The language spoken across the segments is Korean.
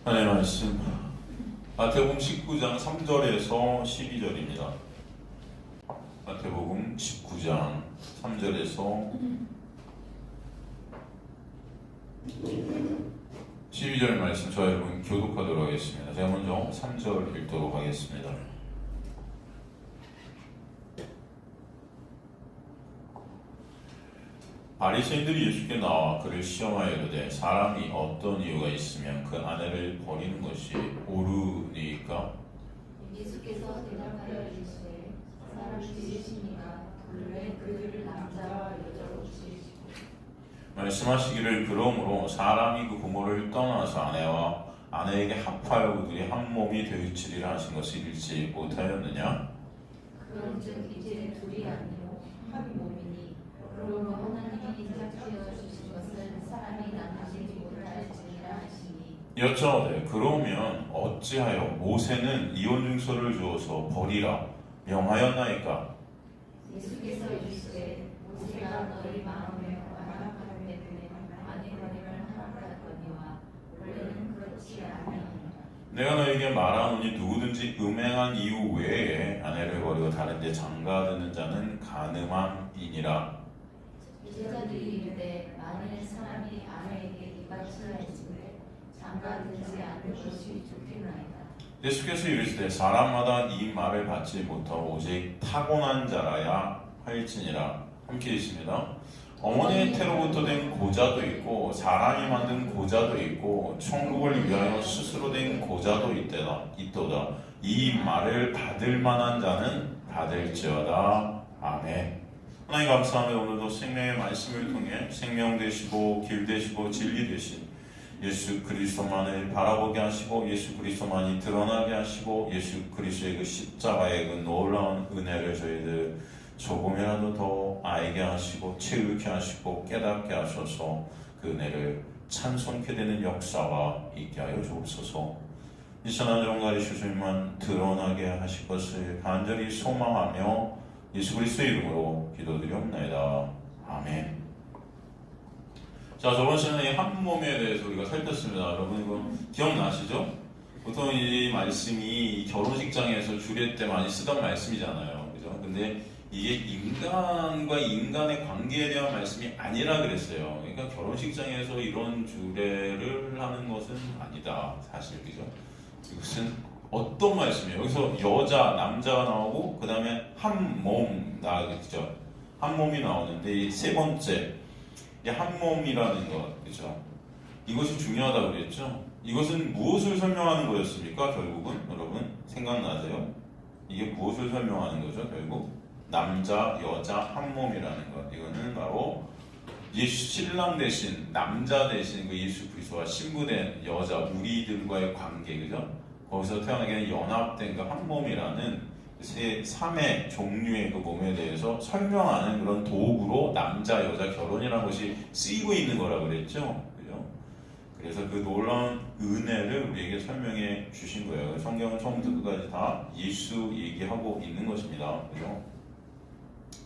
하나님의 말씀 마태복음 19장 3절에서 12절입니다. 마태복음 19장 3절에서 12절 말씀 저와 여러분 교독하도록 하겠습니다. 제가 먼저 3절 읽도록 하겠습니다. 바리새인들이 예수께 나와 그를 시험하여 이르되 사람이 어떤 이유가 있으면 그 아내를 버리는 것이 옳으니까? 예수께서 대답하여 이르시되 사람이 지으시니까 본래 그들을 남자와 여자로 지으시고 말씀하시기를 그러므로 사람이 그 부모를 떠나서 아내와 아내에게 합하여 그들이 한 몸이 되어지리라 하신 것을 읽지 못하였느냐? 그런즉 이제 둘이 아니요 한 몸이니 그러므로 하나님이 짝지어 주신 것을 사람이 나누지 못할지니라 하시니 여짜오되 그러면 어찌하여 모세는 이혼 증서를 주어서 버리라 명하였나이까? 예수께서 이르시되 모세가 너희 마음에 완악하게 되매 아내버림을 허락하였거니와 원래는 그렇지 아니하니라. 내가 너에게 말하노니 누구든지 음행한 이유 외에 아내를 버리고 다른 데 장가드는 자는 간음함이니라. 제자들이 이르되 만일 사람이 아내에게 이같이 할지에 장가들지 않는 것이 좋겠나이다. 예수께서 이르시되 사람마다 이 말을 받지 못하고 오직 타고난 자라야 할지니라. 함께 있습니다. 어머니의 태로부터 된 고자도 있고 사람이 만든 고자도 있고 천국을 위하여 스스로 된 고자도 있도다. 이 말을 받을 만한 자는 받을지어다. 아멘. 하나님 감사합니다. 오늘도 생명의 말씀을 통해 생명 되시고 길 되시고 진리 되신 예수 그리스도만을 바라보게 하시고 예수 그리스도만이 드러나게 하시고 예수 그리스도의 그 십자가의 그 놀라운 은혜를 저희들 조금이라도 더 알게 하시고 채우게 하시고 깨닫게 하셔서 그 은혜를 찬송케 되는 역사가 있게 하여 주옵소서. 이 시간 종가리 주님만 드러나게 하실 것을 간절히 소망하며 예수 그리스도의 이름으로 기도드리옵나이다. 아멘. 자, 저번 시간에 한 몸에 대해서 우리가 살폈습니다. 여러분 이거 기억나시죠? 보통 이 말씀이 결혼식장에서 주례 때 많이 쓰던 말씀이잖아요. 그죠? 근데 이게 인간과 인간의 관계에 대한 말씀이 아니라 그랬어요. 그러니까 결혼식장에서 이런 주례를 하는 것은 아니다. 사실 그죠? 이것은 어떤 말씀이에요? 여기서 여자, 남자가 나오고 그 다음에 한 몸 나오겠죠. 한 몸이 나오는데 이 세 번째 이 한 몸이라는 것, 그죠? 이것이 중요하다고 그랬죠. 이것은 무엇을 설명하는 거였습니까? 결국은 여러분 생각나세요? 이게 무엇을 설명하는 거죠? 결국 남자, 여자 한 몸이라는 것. 이거는 바로 예수 신랑 대신 남자 대신 그 예수 그리스도와 신부된 여자 우리들과의 관계, 그죠? 거기서 태어나게 연합된 그 한 몸이라는 세 3의 종류의 그 몸에 대해서 설명하는 그런 도구로 남자 여자 결혼이라는 것이 쓰이고 있는 거라고 그랬죠. 그죠? 그래서 그 놀라운 은혜를 우리에게 설명해 주신 거예요. 성경은 처음부터 끝까지 다 예수 얘기하고 있는 것입니다. 그죠?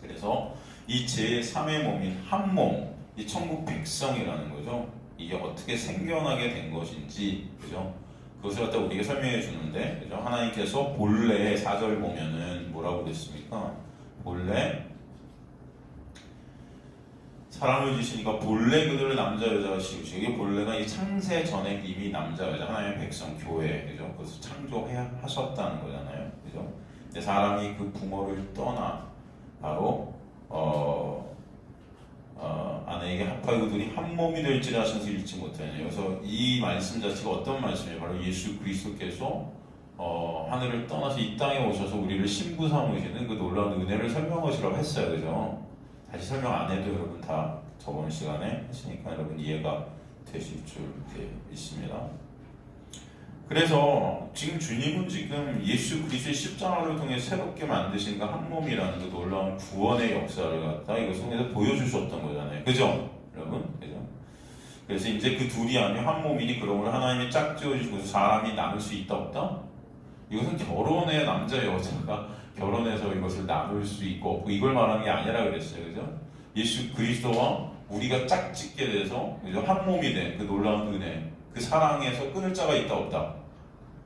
그래서 이 제3의 몸인 한 몸, 이 천국 백성이라는 거죠. 이게 어떻게 생겨나게 된 것인지, 그죠? 그것을 갖다 우리에게 설명해 주는데, 그죠? 하나님께서 본래 4절 보면은 뭐라고 그랬습니까? 본래 사람을 지으시니까 본래 그들을 남자 여자가 지으시고, 이게 본래가 이 창세 전에 이미 남자 여자 하나님의 백성 교회, 그죠? 그것을 창조하셨다는 거잖아요, 그죠? 근데 사람이 그 부모를 떠나 바로 아내에게 합하여 그들이 한 몸이 될지라 하셔서 읽지 못하냐. 그래서 이 말씀 자체가 어떤 말씀이에요? 바로 예수 그리스도께서 하늘을 떠나서 이 땅에 오셔서 우리를 신부 삼으시는 그 놀라운 은혜를 설명하시라고 했어요. 그죠? 다시 설명 안 해도 여러분 다 저번 시간에 했으니까 여러분 이해가 되실 줄 믿습니다. 그래서 지금 주님은 지금 예수 그리스도의 십자가를 통해 새롭게 만드신 그 한 몸이라는 그 놀라운 구원의 역사를 갖다 이것을 통해서 보여주셨던 거잖아요. 그죠? 여러분? 그죠? 그래서 이제 그 둘이 아니면 한 몸이니 그러므로 하나님이 짝지어 주시고 사람이 나눌 수 있다 없다? 이것은 결혼의 남자 여자가 결혼해서 이것을 나눌 수 있고 없고 이걸 말하는 게 아니라 그랬어요. 그죠? 예수 그리스도와 우리가 짝짓게 돼서 그죠? 한 몸이 된 그 놀라운 은혜 그 사랑에서 끊을 자가 있다 없다?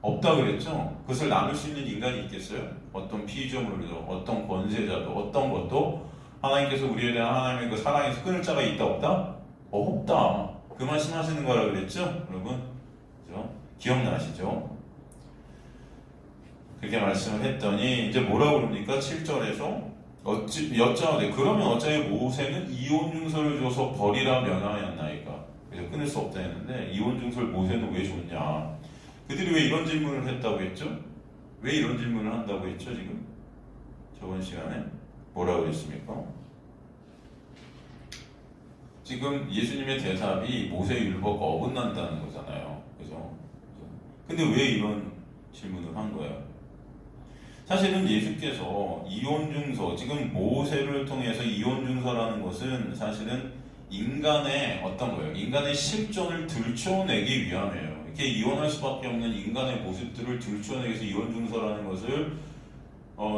없다 그랬죠? 그것을 나눌 수 있는 인간이 있겠어요? 어떤 피조물도, 어떤 권세자도, 어떤 것도 하나님께서 우리에 대한 하나님의 그 사랑에서 끊을 자가 있다 없다? 없다. 그 말씀하시는 거라 그랬죠? 여러분, 그죠? 기억나시죠? 그렇게 말씀을 했더니 이제 뭐라고 그럽니까? 7절에서 여짜오되 그러면 어찌하여 모세는 이혼증서를 줘서 버리라 명하였나이까? 그래서 끊을 수 없다 했는데 이혼증서를 모세는 왜 줬냐? 그들이 왜 이런 질문을 했다고 했죠? 왜 이런 질문을 한다고 했죠? 지금 저번 시간에 뭐라고 했습니까? 지금 예수님의 대답이 모세율법과 어긋난다는 거잖아요. 그죠? 근데 왜 이런 질문을 한 거예요? 사실은 예수께서 이혼증서, 지금 모세를 통해서 이혼증서라는 것은 사실은 인간의 어떤 거예요? 인간의 실존을 들춰내기 위함이에요. 이렇게 이혼할 수밖에 없는 인간의 모습들을 들춰내기 위해서 이혼증서라는 것을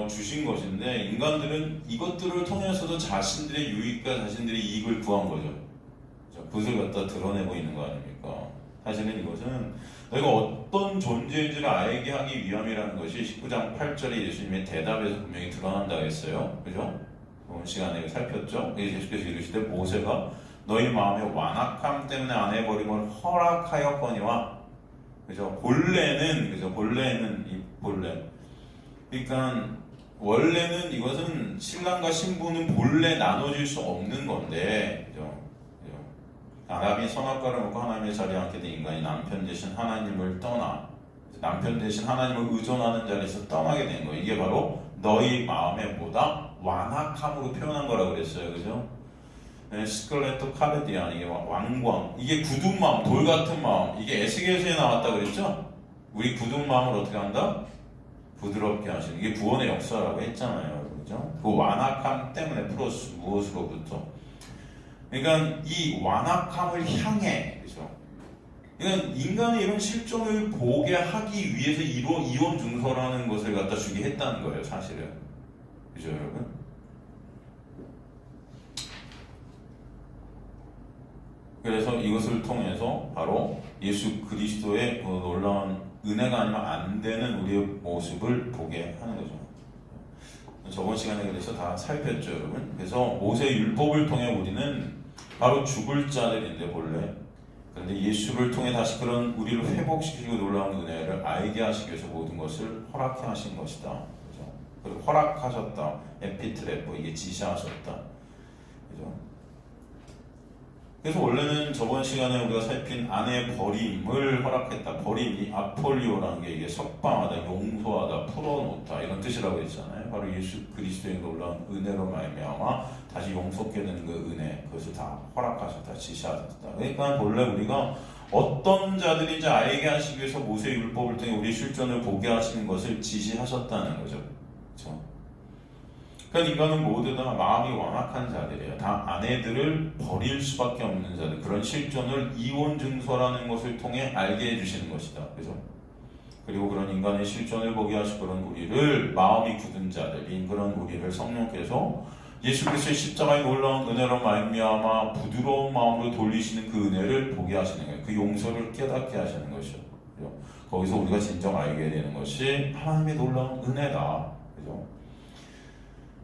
주신 것인데, 인간들은 이것들을 통해서도 자신들의 유익과 자신들의 이익을 구한 거죠. 그것을 갖다 드러내고 있는 거 아닙니까? 사실은 이것은 너희가 어떤 존재인지를 알게 하기 위함이라는 것이 19장 8절에 예수님의 대답에서 분명히 드러난다고 했어요. 그죠? 이번 시간에 살폈죠? 예수께서 이르시되 모세가 너희 마음의 완악함 때문에 안 해버림을 허락하였거니와, 그죠? 본래는, 그죠? 본래는, 이 본래. 그러니까, 원래는 이것은 신랑과 신부는 본래 나눠질 수 없는 건데, 그죠? 아람이 선악과를 먹고 하나님의 자리에 앉게 된 인간이 남편 대신 하나님을 떠나, 남편 대신 하나님을 의존하는 자리에서 떠나게 된 거예요. 이게 바로 너희 마음의 뭐다? 완악함으로 표현한 거라고 그랬어요. 그죠? 스클레토 카르디안, 이게 왕광, 이게 굳은 마음, 돌 같은 마음, 이게 에스겔서에 나왔다 그랬죠? 우리 굳은 마음을 어떻게 한다? 부드럽게 하시는, 이게 구원의 역사라고 했잖아요. 그죠? 그 완악함 때문에 플러스 무엇으로부터. 그러니까 이 완악함을 향해, 그죠? 그러니까 인간의 이런 실존을 보게 하기 위해서 이혼 증서라는 것을 갖다 주게 했다는 거예요, 사실은. 그죠, 여러분? 그래서 이것을 통해서 바로 예수 그리스도의 그 놀라운 은혜가 아니면 안 되는 우리의 모습을 보게 하는 거죠. 저번 시간에 그래서 다 살폈죠, 여러분. 그래서 모세 율법을 통해 우리는 바로 죽을 자들인데 본래, 그런데 예수를 통해 다시 그런 우리를 회복시키고 놀라운 은혜를 알게 하시기 위해서 모든 것을 허락해 하신 것이다. 그죠? 그리고 허락하셨다. 에피트레포, 이게 지시하셨다. 그죠? 그래서 원래는 저번 시간에 우리가 살핀 아내 버림을 허락했다. 버림이 아폴리오라는 게 이게 석방하다, 용서하다, 풀어놓다 이런 뜻이라고 했잖아요. 바로 예수 그리스도의 놀라운 은혜로 말미암아 다시 용서케 되는 그 은혜, 그것을 다 허락하셨다, 지시하셨다. 그러니까 본래 우리가 어떤 자들인지 알게 하시기 위해서 모세 율법을 통해 우리 실존을 보게 하시는 것을 지시하셨다는 거죠. 그렇죠? 그러니까 인간은 모두 다 마음이 완악한 자들이에요. 다 아내들을 버릴 수밖에 없는 자들. 그런 실존을 이혼 증서라는 것을 통해 알게 해주시는 것이다. 그죠? 그리고 그런 인간의 실존을 보게 하시고 그런 우리를, 마음이 굳은 자들인 그런 우리를 성령께서 예수 그리스도의 십자가의 놀라운 은혜로 말미암아 부드러운 마음으로 돌리시는 그 은혜를 보게 하시는 거예요. 그 용서를 깨닫게 하시는 것이죠. 그죠? 거기서 우리가 진정 알게 되는 것이 하나님의 놀라운 은혜다. 그죠?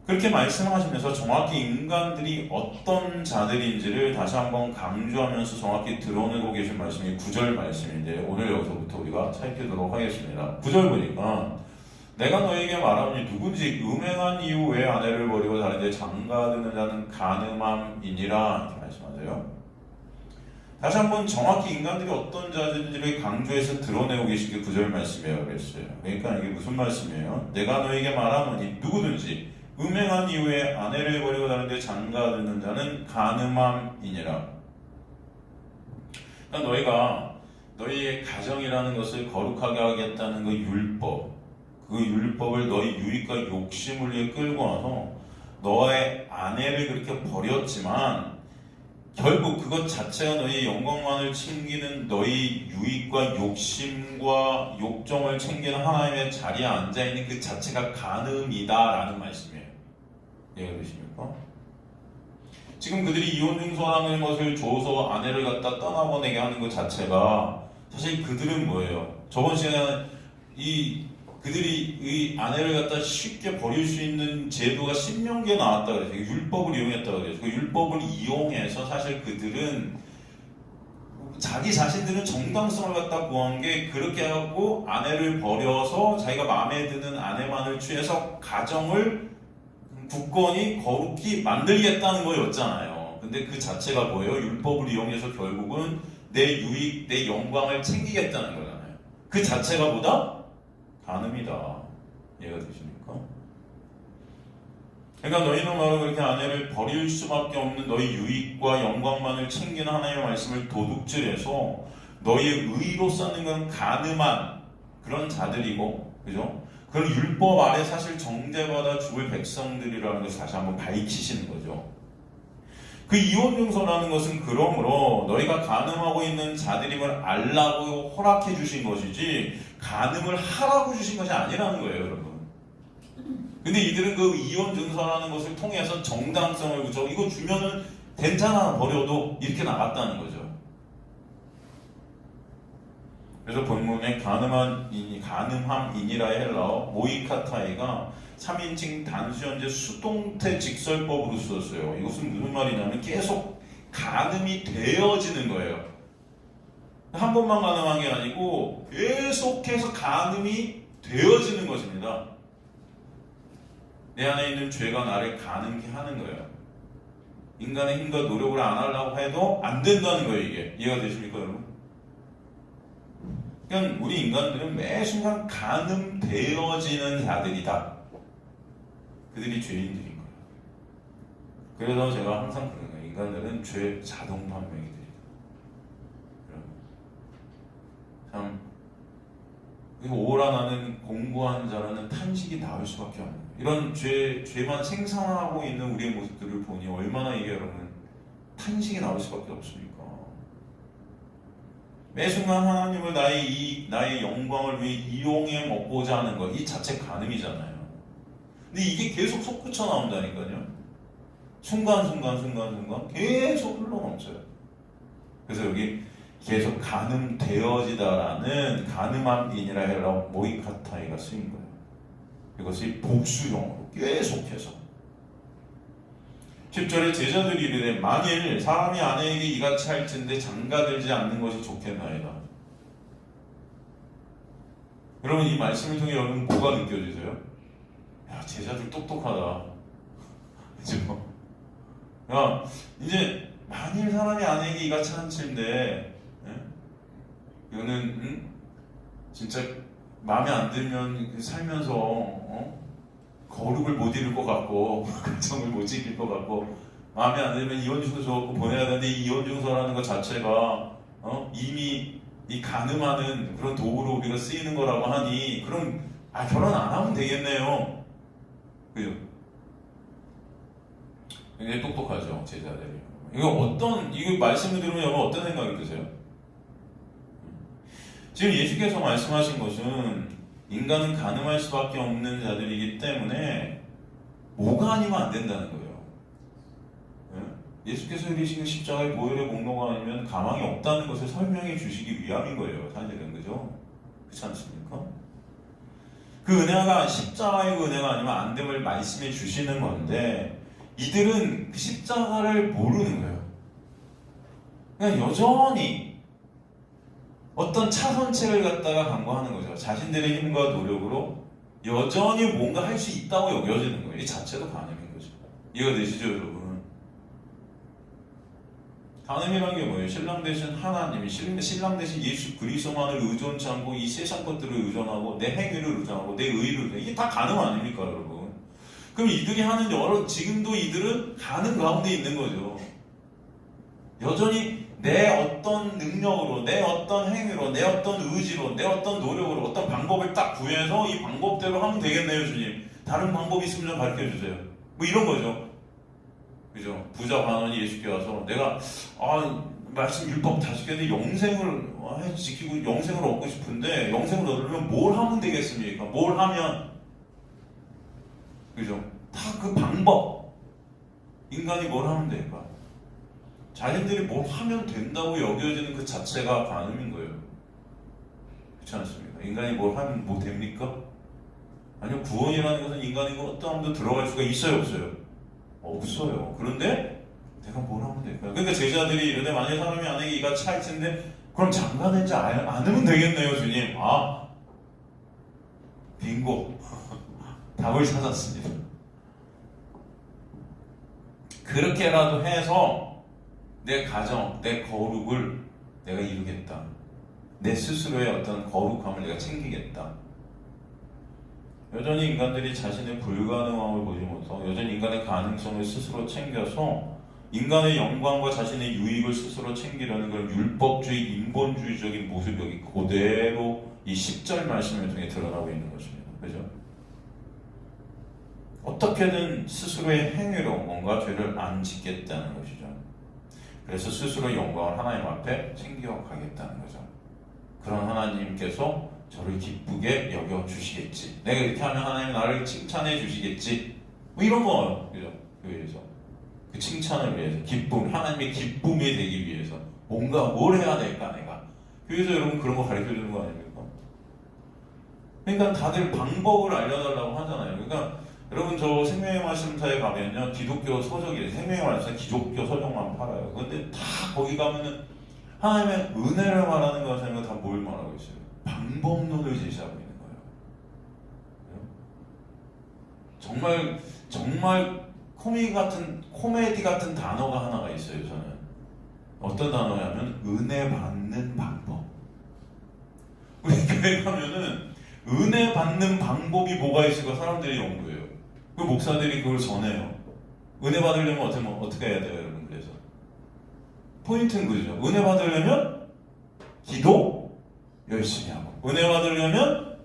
그렇게 말씀하시면서 정확히 인간들이 어떤 자들인지를 다시 한번 강조하면서 정확히 드러내고 계신 말씀이 9절 말씀인데, 오늘 여기서부터 우리가 살피도록 하겠습니다. 9절 보니까 내가 너에게 말하노니 누군지 음행한 이후 왜 아내를 버리고 다른 데 장가드는 자는 간음함이니라, 이렇게 말씀하세요. 다시 한번 정확히 인간들이 어떤 자들인지를 강조해서 드러내고 계신 게 9절 말씀이라고 그랬어요. 그러니까 이게 무슨 말씀이에요? 내가 너에게 말하노니 누구든지 음행한 이후에 아내를 버리고 다른 데 장가드는 자는 간음함이니라. 그러니까 너희가 너희의 가정이라는 것을 거룩하게 하겠다는 그 율법, 그 율법을 너희 유익과 욕심을 위해 끌고 와서 너의 아내를 그렇게 버렸지만 결국 그것 자체가 너희의 영광만을 챙기는, 너희 유익과 욕심과 욕정을 챙기는 하나님의 자리에 앉아있는 그 자체가 간음이다라는 말씀이에요. 이해가 되십니까? 지금 그들이 이혼증서라는 것을 줘서 아내를 갖다 떠나보내게 하는 것 자체가 사실 그들은 뭐예요? 저번 시간에 그들이 이 아내를 갖다 쉽게 버릴 수 있는 제도가 신명기에 나왔다 그래서 율법을 이용했다 그래서 그 율법을 이용해서 사실 그들은 자기 자신들은 정당성을 갖다 구한 게 그렇게 하고 아내를 버려서 자기가 마음에 드는 아내만을 취해서 가정을 굳건히 거룩히 만들겠다는 거였잖아요. 근데 그 자체가 뭐예요? 율법을 이용해서 결국은 내 유익, 내 영광을 챙기겠다는 거잖아요. 그 자체가 뭐다? 간음이다. 이해가 되십니까? 그러니까 너희는 바로 그렇게 아내를 버릴 수밖에 없는 너희 유익과 영광만을 챙기는 하나님의 말씀을 도둑질해서 너희의 의로 쌓는 건 가늠한 그런 자들이고, 그죠? 그런 율법 아래 사실 정죄받아 죽을 백성들이라는 것을 다시 한번 밝히시는 거죠. 그 이혼증서라는 것은 그러므로 너희가 간음하고 있는 자들임을 알라고 허락해 주신 것이지 간음을 하라고 주신 것이 아니라는 거예요, 여러분. 근데 이들은 그 이혼증서라는 것을 통해서 정당성을 그죠? 이거 주면은 괜찮아 버려도 이렇게 나갔다는 거죠. 그래서 본문에 가늠함인이라의 헬라어 모이카타이가 3인칭 단수현재 수동태 직설법으로 쓰였어요. 이것은 무슨 말이냐면 계속 가늠이 되어지는 거예요. 한 번만 가늠한 게 아니고 계속해서 가늠이 되어지는 것입니다. 내 안에 있는 죄가 나를 가늠케 하는 거예요. 인간의 힘과 노력을 안 하려고 해도 안 된다는 거예요. 이게 이해가 되십니까 여러분? 그냥 우리 인간들은 매 순간 가늠되어지는 자들이다. 그들이 죄인들인 거예요. 그래서 제가 항상 그런 거예요. 인간들은 죄 자동 판명이들이다. 참 오라나는 공부한 자라는 탄식이 나올 수밖에 없는 이런 죄만 생산하고 있는 우리의 모습들을 보니 얼마나 이게 여러분 탄식이 나올 수밖에 없습니까? 매 순간 하나님을 나의 영광을 위해 이용해 먹고자 하는 것, 이 자체 간음이잖아요. 근데 이게 계속 솟구쳐 나온다니까요. 순간 계속 흘러넘쳐요. 그래서 여기 계속 가늠되어지다라는 가늠함인이라 헬라어 모이카타이가 쓰인 거예요. 이것이 복수형으로 계속해서 10절에 제자들이 이르되 만일 사람이 아내에게 이같이 할진대 장가들지 않는 것이 좋겠나이다. 여러분 이 말씀을 통해 여러분 뭐가 느껴지세요? 야 제자들 똑똑하다. 그죠? 야 이제 만일 사람이 아내에게 이같이 할진대 이거는 진짜 마음에 안 들면 살면서 거룩을 못 이룰 것 같고 가정을 못 지킬 것 같고 마음에 안 들면 이혼증서 보내야 되는데 이 이혼증서라는 것 자체가 이미 이 가늠하는 그런 도구로 우리가 쓰이는 거라고 하니 그럼 결혼 안 하면 되겠네요. 그죠? 굉장히 똑똑하죠 제자들이. 이거 말씀을 들으면 여러분 어떤 생각이 드세요? 지금 예수께서 말씀하신 것은 인간은 가늠할 수밖에 없는 자들이기 때문에 뭐가 아니면 안 된다는 거예요. 예수께서 이르시는 십자가의 보혈의 공로가 아니면 가망이 없다는 것을 설명해 주시기 위함인 거예요. 사실은 그죠? 그렇지 않습니까? 그 은혜가 십자가의 그 은혜가 아니면 안 됨을 말씀해 주시는 건데 이들은 그 십자가를 모르는 거예요. 그냥 여전히 어떤 차선책을 갖다가 강구하는 거죠. 자신들의 힘과 노력으로 여전히 뭔가 할 수 있다고 여겨지는 거예요. 이 자체도 간음인 거죠. 이해가 되시죠, 여러분? 간음이라는 게 뭐예요? 신랑 대신 하나님이, 신랑 대신 예수 그리스도만을 의존치 않고 이 세상 것들을 의존하고 내 행위를 의존하고 내 의를 의존하고 이게 다 간음 아닙니까, 여러분? 그럼 이들이 하는 지금도 이들은 간음 가운데 있는 거죠. 여전히 내 어떤 능력으로, 내 어떤 행위로, 내 어떤 의지로, 내 어떤 노력으로 어떤 방법을 딱 구해서 이 방법대로 하면 되겠네요, 주님. 다른 방법이 있으면 좀 가르쳐 주세요. 뭐 이런 거죠. 그죠? 부자 반원이 예수께 와서 내가 말씀 율법 다 지켰는데 영생을 지키고 영생을 얻고 싶은데 영생을 얻으려면 뭘 하면 되겠습니까? 뭘 하면 그죠? 다 그 방법. 인간이 뭘 하면 될까? 자신들이 뭘 하면 된다고 여겨지는 그 자체가 간음인 거예요. 그렇지 않습니까? 인간이 뭘 하면 뭐 됩니까? 아니요, 구원이라는 것은 인간이 어떤 함도 들어갈 수가 있어요, 없어요? 없어요. 그런데 내가 뭘 하면 될까요? 그러니까 제자들이 이러되 만약 사람이 안에 이가 차있는데 그럼 장가된지 않으면 되겠네요, 주님. 아, 빙고. 답을 찾았습니다. 그렇게라도 해서 내 가정, 내 거룩을 내가 이루겠다. 내 스스로의 어떤 거룩함을 내가 챙기겠다. 여전히 인간들이 자신의 불가능함을 보지 못하고 여전히 인간의 가능성을 스스로 챙겨서 인간의 영광과 자신의 유익을 스스로 챙기려는 그런 율법주의, 인본주의적인 모습이 여기 그대로 이 10절 말씀을 통해 드러나고 있는 것입니다. 그죠? 어떻게든 스스로의 행위로 뭔가 죄를 안 짓겠다는 것이죠. 그래서 스스로 영광을 하나님 앞에 챙겨가겠다는 거죠. 그런 하나님께서 저를 기쁘게 여겨주시겠지. 내가 이렇게 하면 하나님 나를 칭찬해 주시겠지. 뭐 이런 거, 그죠? 그 위해서. 그 칭찬을 위해서. 기쁨, 하나님의 기쁨이 되기 위해서. 뭔가 뭘 해야 될까, 내가. 그래서 여러분 그런 거 가르쳐 주는 거 아닙니까? 그러니까 다들 방법을 알려달라고 하잖아요. 그러니까 여러분 저 생명의 말씀사에 가면요. 기독교 서적이에요. 생명의 말씀사 기독교 서적만 팔아요. 근데 다 거기 가면은 하나님의 은혜를 말하는 거 하시는 거 다 뭘 말하고 있어요? 방법론을 제시하고 있는 거예요. 정말 코미디 같은 단어가 하나가 있어요. 저는 어떤 단어냐면 은혜 받는 방법. 우리 교회 가면은 은혜 받는 방법이 뭐가 있을까 사람들이 연구해요. 그 목사들이 그걸 전해요. 은혜 받으려면 어떻게 해야 돼요, 여러분? 그래서 포인트는 그죠. 은혜 받으려면 기도 열심히 하고, 은혜 받으려면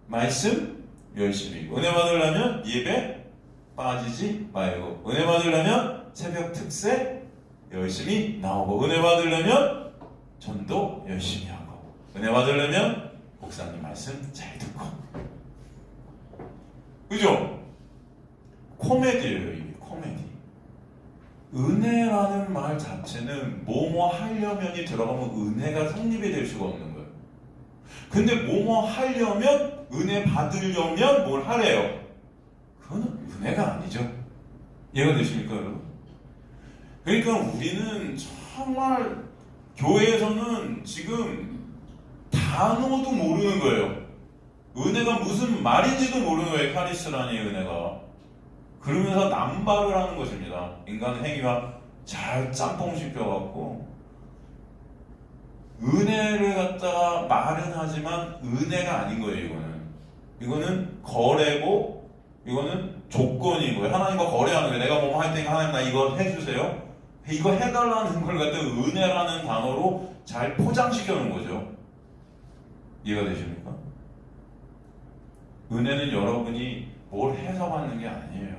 말씀 열심히 하고, 은혜 받으려면 예배 빠지지 말고, 은혜 받으려면 새벽 특세 열심히 나오고, 은혜 받으려면 전도 열심히 하고, 은혜 받으려면 목사님 말씀 잘 듣고. 그죠? 코미디예요, 이게 코미디. 은혜라는 말 자체는 뭐뭐 하려면이 들어가면 은혜가 성립이 될 수가 없는 거예요. 근데 뭐뭐 하려면, 은혜 받으려면 뭘 하래요? 그거는 은혜가 아니죠. 이해가 되십니까, 여러분? 그러니까 우리는 정말 교회에서는 지금 단어도 모르는 거예요. 은혜가 무슨 말인지도 모르는 거예요. 카리스라니 은혜가. 그러면서 남발을 하는 것입니다. 인간의 행위와 잘 짬뽕시켜갖고 은혜를 갖다가 말은 하지만 은혜가 아닌 거예요. 이거는 거래고, 이거는 조건인 거예요. 하나님과 거래하는 거예요. 내가 뭐 할 테니까 하나님 나 이거 해주세요. 이거 해달라는 걸 갖다 은혜라는 단어로 잘 포장시켜 놓은 거죠. 이해가 되십니까? 은혜는 여러분이 뭘 해서 받는 게 아니에요.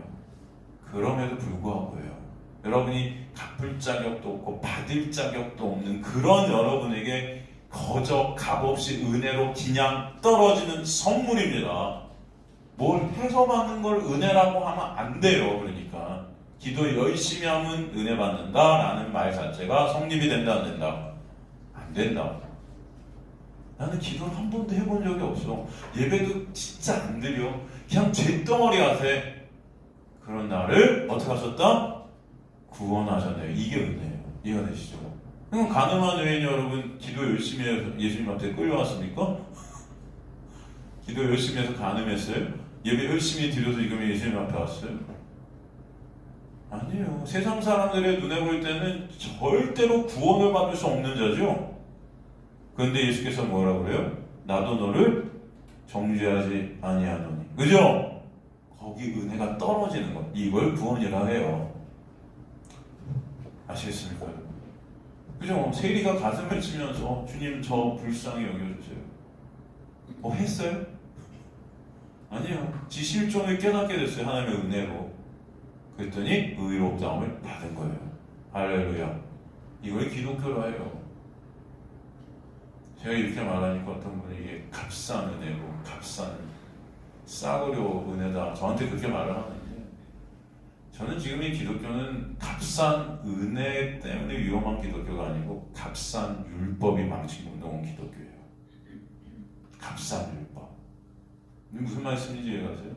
그럼에도 불구하고요. 여러분이 갚을 자격도 없고 받을 자격도 없는 그런 여러분에게 거저 값없이 은혜로 그냥 떨어지는 선물입니다. 뭘 해서 받는 걸 은혜라고 하면 안 돼요. 그러니까 기도 열심히 하면 은혜 받는다라는 말 자체가 성립이 된다, 안 된다? 안 된다. 나는 기도를 한 번도 해본 적이 없어. 예배도 진짜 안 드려. 그냥 죗덩어리 같아. 그런 나를 어떻게 하셨다? 구원하셨네요. 이게 은혜예요. 이해가 되시죠? 그럼 가늠한 외인 여러분 기도 열심히 해서 예수님한테 끌려왔습니까? 기도 열심히 해서 가늠했어요? 예배 열심히 드려서 이거면 예수님 앞에 왔어요? 아니에요. 세상 사람들의 눈에 볼 때는 절대로 구원을 받을 수 없는 자죠. 그런데 예수께서 뭐라고 그래요? 나도 너를 정죄하지 아니하노니. 그죠? 거기 은혜가 떨어지는 것. 이걸 구원이라 해요. 아시겠습니까? 그죠? 세리가 가슴을 치면서 주님 저 불쌍히 여겨주세요. 뭐 했어요? 아니요. 지 실존을 깨닫게 됐어요. 하나님의 은혜로. 그랬더니 의롭다함을 받은 거예요. 할렐루야. 이걸 기독교라 해요. 제가 이렇게 말하니까 어떤 분이 이게 값싼 은혜로, 값싼 싸구려 은혜다. 저한테 그렇게 말을 하는데, 저는 지금 이 기독교는 값싼 은혜 때문에 위험한 기독교가 아니고 값싼 율법이 망치고 운동한 기독교예요. 값싼 율법. 무슨 말씀인지 이해가세요?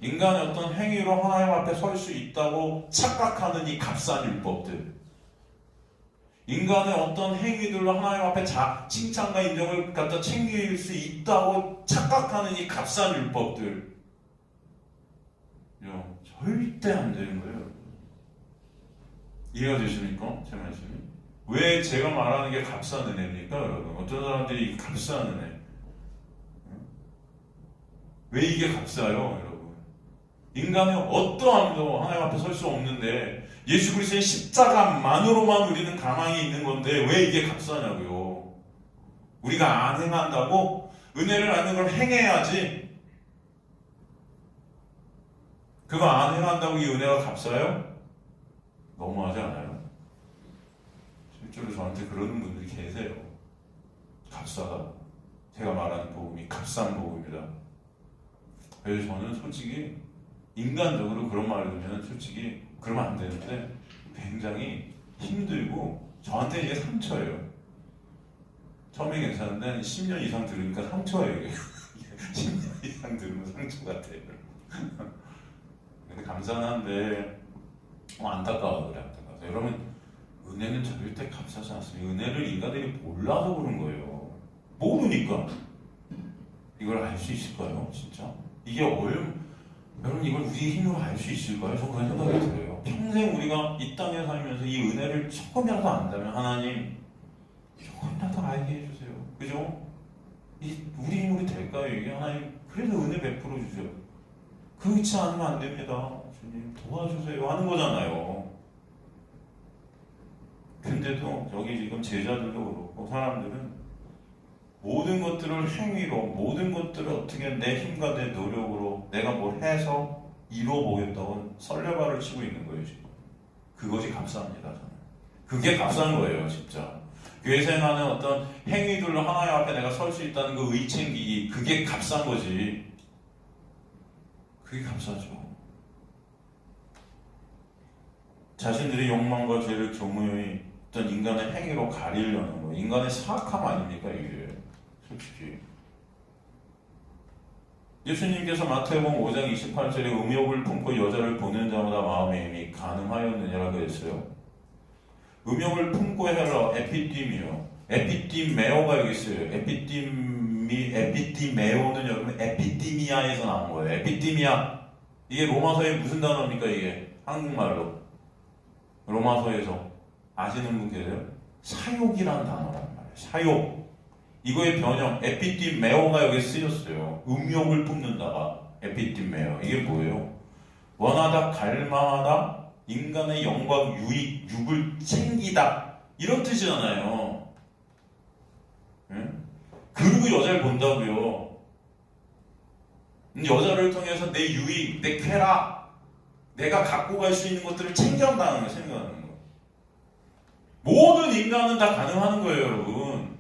인간의 어떤 행위로 하나님 앞에 설 수 있다고 착각하는 이 값싼 율법들, 인간의 어떤 행위들로 하나님 앞에 칭찬과 인정을 갖다 챙길 수 있다고 착각하는 이 값싼 율법들, 절대 안 되는 거예요. 이해가 되십니까? 제 말씀이. 왜 제가 말하는 게 값싼 은혜입니까, 여러분? 어떤 사람들이 값싼 은혜, 왜 이게 값싸요, 여러분? 인간의 어떠함도 하나님 앞에 설 수 없는데 예수 그리스도의 십자가만으로만 우리는 가망이 있는 건데 왜 이게 값싸냐고요. 우리가 안 행한다고? 은혜를 아는 걸 행해야지. 그거 안 행한다고 이 은혜가 값싸요? 너무하지 않아요? 실제로 저한테 그러는 분들이 계세요. 값싸다. 제가 말하는 복음이 값싼 복음이다. 그래서 저는 솔직히 인간적으로 그런 말을 들으면 솔직히 그러면 안 되는데 굉장히 힘들고 저한테 이게 상처예요. 처음에 괜찮은데 한 10년 이상 들으니까 상처예요. 이게. 10년 이상 들으면 상처 같아요. 근데 감사는 한데 안타까워요. 그래, 안타까워서. 여러분, 은혜는 절대 값싸지 않습니다. 은혜를 인간들이 몰라서 그런 거예요. 모르니까. 이걸 알 수 있을까요? 진짜? 이게 여러분, 이걸 우리 힘으로 알 수 있을까요? 저 그런 생각이 들어요. 평생 우리가 이 땅에 살면서 이 은혜를 조금이라도 안다면 하나님 조금이라도 알게 해주세요. 그죠? 우리 힘으로 될까요? 이게 하나님 그래도 은혜 베풀어 주세요. 그렇지 않으면 안 됩니다. 주님 도와주세요 하는 거잖아요. 근데도 여기 지금 제자들도 그렇고 사람들은 모든 것들을 행위로, 모든 것들을 어떻게 내 힘과 내 노력으로 내가 뭘 해서 이루어보겠다고 설레발을 치고 있는 거예요, 지금. 그것이 값쌉니다, 저는. 그게 값싼 거예요, 진짜. 교회 생활하는 어떤 행위들로 하나님 앞에 내가 설 수 있다는 그 의챙기기, 그게 값싼 거지. 그게 값싸죠. 자신들의 욕망과 죄를 교묘히 어떤 인간의 행위로 가리려는 거, 인간의 사악함 아닙니까, 이게? 솔직히 예수님께서 마태복음 5장 28절에 음욕을 품고 여자를 보는 자마다 마음의 힘이 가능하였느냐라고 했어요. 음욕을 품고 해라 에피디미오, 에피디메오가 여기 있어요. 에피디메오는 여러분 에피디미아에서 나온 거예요. 에피디미아, 이게 로마서에 무슨 단어입니까? 이게 한국말로 로마서에서 아시는 분 계세요? 사욕이라는 단어란 말이에요. 사욕. 이거의 변형, 에피디메오가 여기 쓰였어요. 음욕을 품는다가 에피디메오. 이게 뭐예요? 원하다, 갈망하다, 인간의 영광, 유익, 육을 챙기다, 이런 뜻이잖아요. 응? 그리고 여자를 본다고요. 여자를 통해서 내 유익, 내 쾌락, 내가 갖고 갈 수 있는 것들을 챙겨간다는 걸 생각하는 거예요. 모든 인간은 다 가능하는 거예요, 여러분.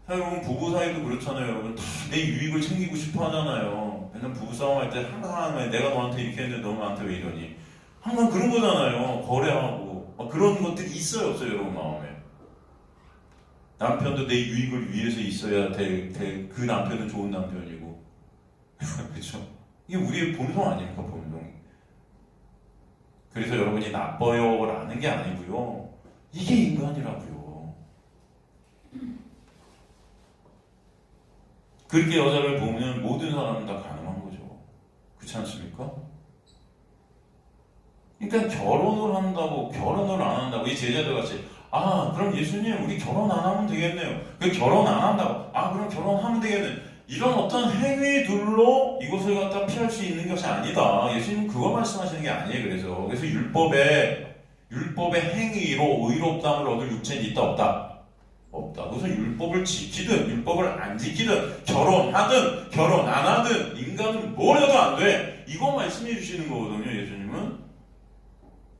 여러분, 부부 사이도 그렇잖아요. 여러분, 다 내 유익을 챙기고 싶어 하잖아요. 맨날 부부싸움 할 때 항상 내가 너한테 이렇게 했는데 너 나한테 왜 이러니? 항상 그런 거잖아요. 거래하고 그런 것들이 있어요, 없어요, 여러분 마음에? 남편도 내 유익을 위해서 있어야 될 그 남편은 좋은 남편이고 그렇죠? 이게 우리의 본성 아닙니까, 본성? 그래서 여러분이 나빠요라는 게 아니고요. 이게 인간이라고요. 그렇게 여자를 보면 모든 사람은 다 가능한 거죠. 그렇지 않습니까? 그러니까 결혼을 한다고, 결혼을 안 한다고, 이 제자들 같이, 그럼 예수님, 우리 결혼 안 하면 되겠네요. 그 결혼 안 한다고, 그럼 결혼하면 되겠네. 이런 어떤 행위들로 이것을 갖다 피할 수 있는 것이 아니다. 예수님 그거 말씀하시는 게 아니에요. 그래서 율법의 행위로 의롭다함을 얻을 육체는 있다, 없다? 없다. 그래서 율법을 지키든 율법을 안 지키든 결혼하든 결혼 안 하든 인간은 뭘 해도 안 돼. 이거 말씀해 주시는 거거든요, 예수님은.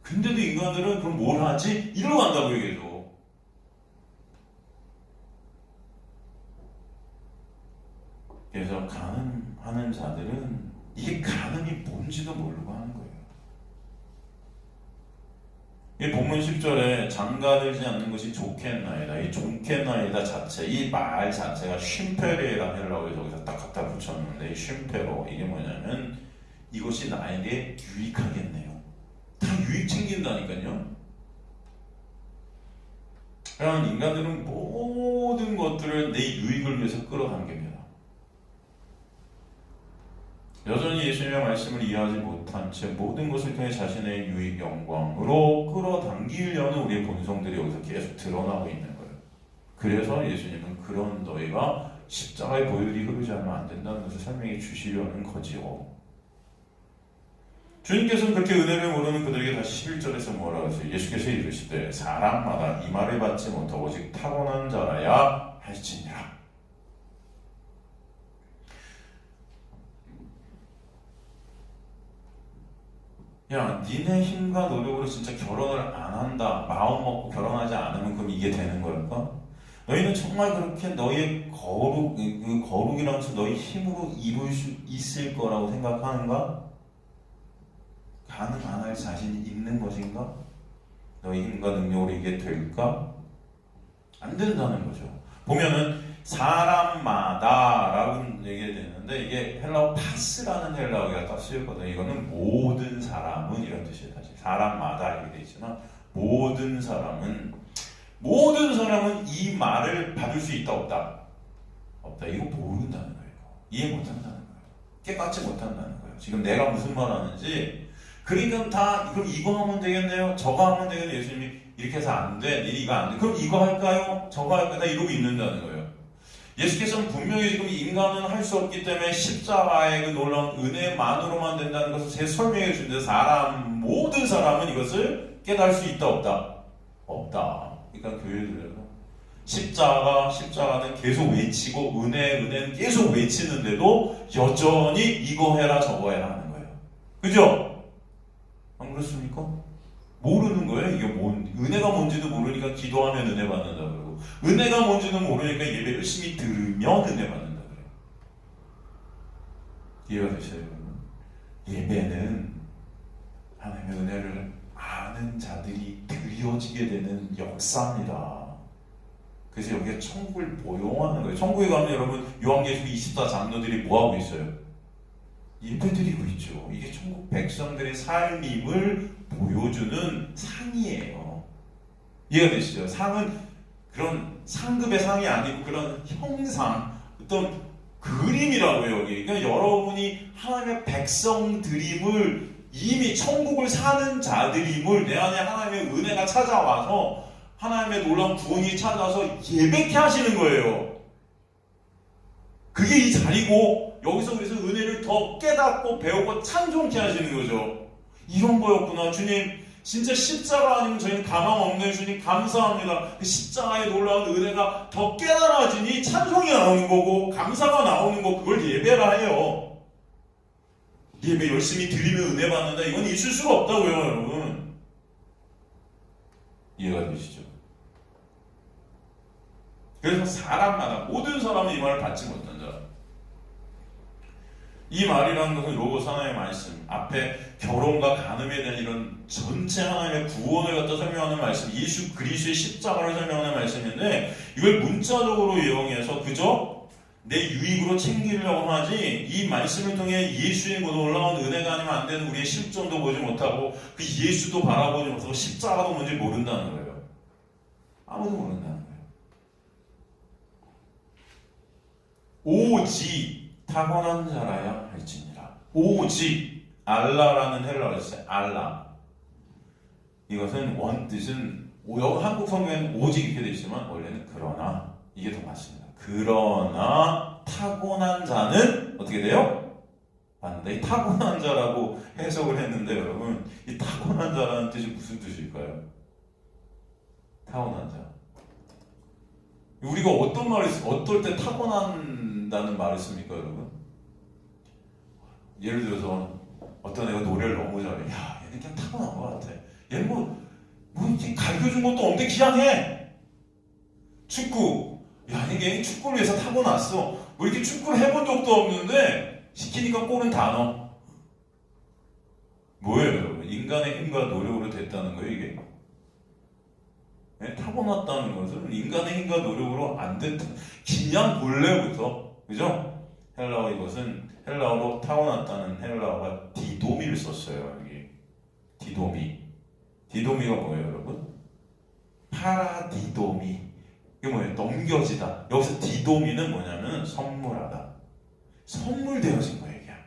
근데도 인간들은 그럼 뭘 하지? 이러고 간다고요, 계속. 그래서 가늠하는 자들은 이게 가늠이 뭔지도 모르고 하는 거예요. 이 본문 본문 10절에 장가들지 않는 것이 좋겠나이다. 이 좋겠나이다 자체, 이 말 자체가 쉼페레라는 헬라어에 저기서 딱 갖다 붙였는데, 이 쉼페로 이게 뭐냐면 이것이 나에게 유익하겠네요. 다 유익 챙긴다니까요. 그러면 인간들은 모든 것들을 내 유익을 위해서 끌어당깁니다. 여전히 예수님의 말씀을 이해하지 못한 채 모든 것을 통해 자신의 유익, 영광으로 끌어당기려는 우리의 본성들이 여기서 계속 드러나고 있는 거예요. 그래서 예수님은 그런 너희가 십자가의 보혈이 흐르지 않으면 안 된다는 것을 설명해 주시려는 거지요. 주님께서는 그렇게 은혜를 모르는 그들에게 다시 11절에서 뭐라고 했어요? 예수께서 이르시되 사람마다 이 말을 받지 못하고 오직 타고난 자라야 할지니라. 야, 니네 힘과 노력으로 진짜 결혼을 안 한다, 마음 먹고 결혼하지 않으면 그럼 이게 되는 걸까? 너희는 정말 그렇게 너희의 거룩이라는 것을 너희 힘으로 이룰 수 있을 거라고 생각하는가? 가능 안 할 자신이 있는 것인가? 너희 힘과 능력으로 이게 될까? 안 된다는 거죠. 보면은 사람마다 라고 얘기가 되는데, 이게 헬라어 파스라는 헬라어가 딱 쓰였거든요. 이거는 모든 사람은 이런 뜻이에요. 사실 사람마다 이렇게 되어 있지만 모든 사람은 이 말을 받을 수 있다 없다? 없다. 이거 모른다는 거예요. 이해 못한다는 거예요. 깨닫지 못한다는 거예요. 지금 내가 무슨 말 하는지. 그러니까 다 그럼 이거 하면 되겠네요, 저거 하면 되겠네요. 예수님이 이렇게 해서 안 돼, 이거 안 돼, 그럼 이거 할까요, 저거 할까요? 다 이러고 있는다는 거예요. 예수께서는 분명히 지금 인간은 할 수 없기 때문에 십자가의 그 놀라운 은혜만으로만 된다는 것을 제 설명해 주는데, 모든 사람은 이것을 깨달을 수 있다 없다? 없다. 그러니까 교회들에서 십자가는 계속 외치고 은혜는 계속 외치는데도 여전히 이거 해라 저거 해라 하는 거예요. 그죠? 안 그렇습니까? 모르는 거예요. 이게 은혜가 뭔지도 모르니까 기도하면 은혜 받는다 그러고, 은혜가 뭔지는 모르니까 예배 열심히 들으면 은혜 받는다 그래요. 이해가 되셔요? 예배는 하나님의 은혜를 아는 자들이 드려지게 되는 역사입니다. 그래서 여기에 천국을 보용하는 거예요. 천국에 가면 여러분 요한계시록 24장로들이 뭐하고 있어요? 예배드리고 있죠. 이게 천국 백성들의 삶임을 보여주는 상이에요. 이해가 되시죠? 상은 그런 상급의 상이 아니고 그런 형상, 어떤 그림이라고요. 여기. 그러니까 여러분이 하나님의 백성들임을, 이미 천국을 사는 자들임을, 내 안에 하나님의 은혜가 찾아와서 하나님의 놀라운 구원이 찾아와서 예배케 하시는 거예요. 그게 이 자리고, 여기서 그래서 은혜를 더 깨닫고 배우고 찬송케 하시는 거죠. 이런 거였구나. 주님, 진짜 십자가 아니면 저희는 가망 없는 주님 감사합니다. 그 십자가의 놀라운 은혜가 더 깨달아지니 찬송이 나오는 거고 감사가 나오는 거, 그걸 예배라 해요. 예배 열심히 드리면 은혜 받는다, 이건 있을 수가 없다고요, 여러분. 이해가 되시죠? 그래서 사람마다, 모든 사람은 이 말을 받지 못한다. 이 말이라는 것은 로고스 하나님의 말씀, 앞에 결혼과 간음에 대한 이런 전체 하나님의 구원을 갖다 설명하는 말씀, 예수 그리스도의 십자가를 설명하는 말씀인데, 이걸 문자적으로 이용해서 그저 내 유익으로 챙기려고 하지, 이 말씀을 통해 예수의 놀라운 은혜가 아니면 안 되는 우리의 실존도 보지 못하고 그 예수도 바라보지 못하고 십자가도 뭔지 모른다는 거예요. 아무도 모른다는 거예요. 오직 타고난 자라야 할지니라. 오직, 알라라는 헬라어가 있어요. 알라. 이것은 원뜻은, 한국 성경에는 오직 이렇게 되어 있지만 원래는 그러나, 이게 더 맞습니다. 그러나 타고난 자는 어떻게 돼요? 맞는다. 이 타고난 자라고 해석을 했는데, 여러분, 이 타고난 자라는 뜻이 무슨 뜻일까요? 타고난 자. 우리가 어떨 때 타고난다는 말을 씁니까, 여러분? 예를 들어서 어떤 애가 노래를 너무 잘해. 야, 얘는 그냥 타고난 것 같아. 얘는 뭐 이렇게 가르쳐준 것도 없는데 그냥 해. 축구. 야, 얘는 축구를 해서 타고났어. 뭐 이렇게 축구를 해본 적도 없는데 시키니까 골은 다 넣어. 뭐예요, 여러분? 인간의 힘과 노력으로 됐다는 거예요, 이게? 네? 타고났다는 것은 인간의 힘과 노력으로 안 됐다. 그냥 본래부터, 그죠? 헬라어 이것은 헬라어로 타고났다는 헬라어가 디도미를 썼어요. 여기 디도미. 디도미가 뭐예요, 여러분? 파라디도미. 이게 뭐예요? 넘겨지다. 여기서 디도미는 뭐냐면 선물하다. 선물되어진 거예요, 그냥.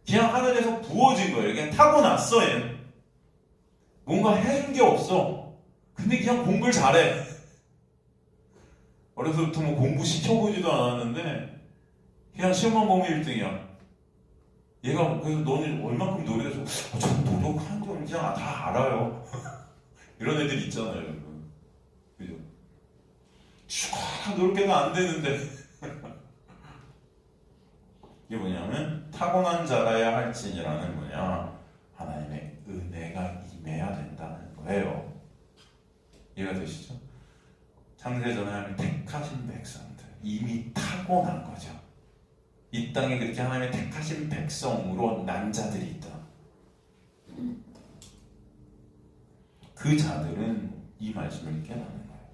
그냥 하늘에서 부어진 거예요. 그냥 타고났어, 얘는. 뭔가 해준 게 없어. 근데 그냥 공부를 잘해. 어려서부터 뭐 공부 시켜보지도 않았는데 그냥 시험만 보면 1등이야. 얘가 그래서 너는 얼만큼 노력해서 저 노력한 점 그냥 다 알아요. 이런 애들 있잖아요, 여러분. 그죠? 노력해도 안 되는데. 이게 뭐냐면 타고난 자라야 할지니라는 뭐냐, 하나님의 은혜가 임해야 된다는 거예요. 이해가 되시죠? 창세전에 하나님 택하신 백성들 이미 타고난 거죠. 이 땅에 그렇게 하나님의 택하신 백성으로 난 자들이 있다. 그 자들은 이 말씀을 깨닫는 거예요.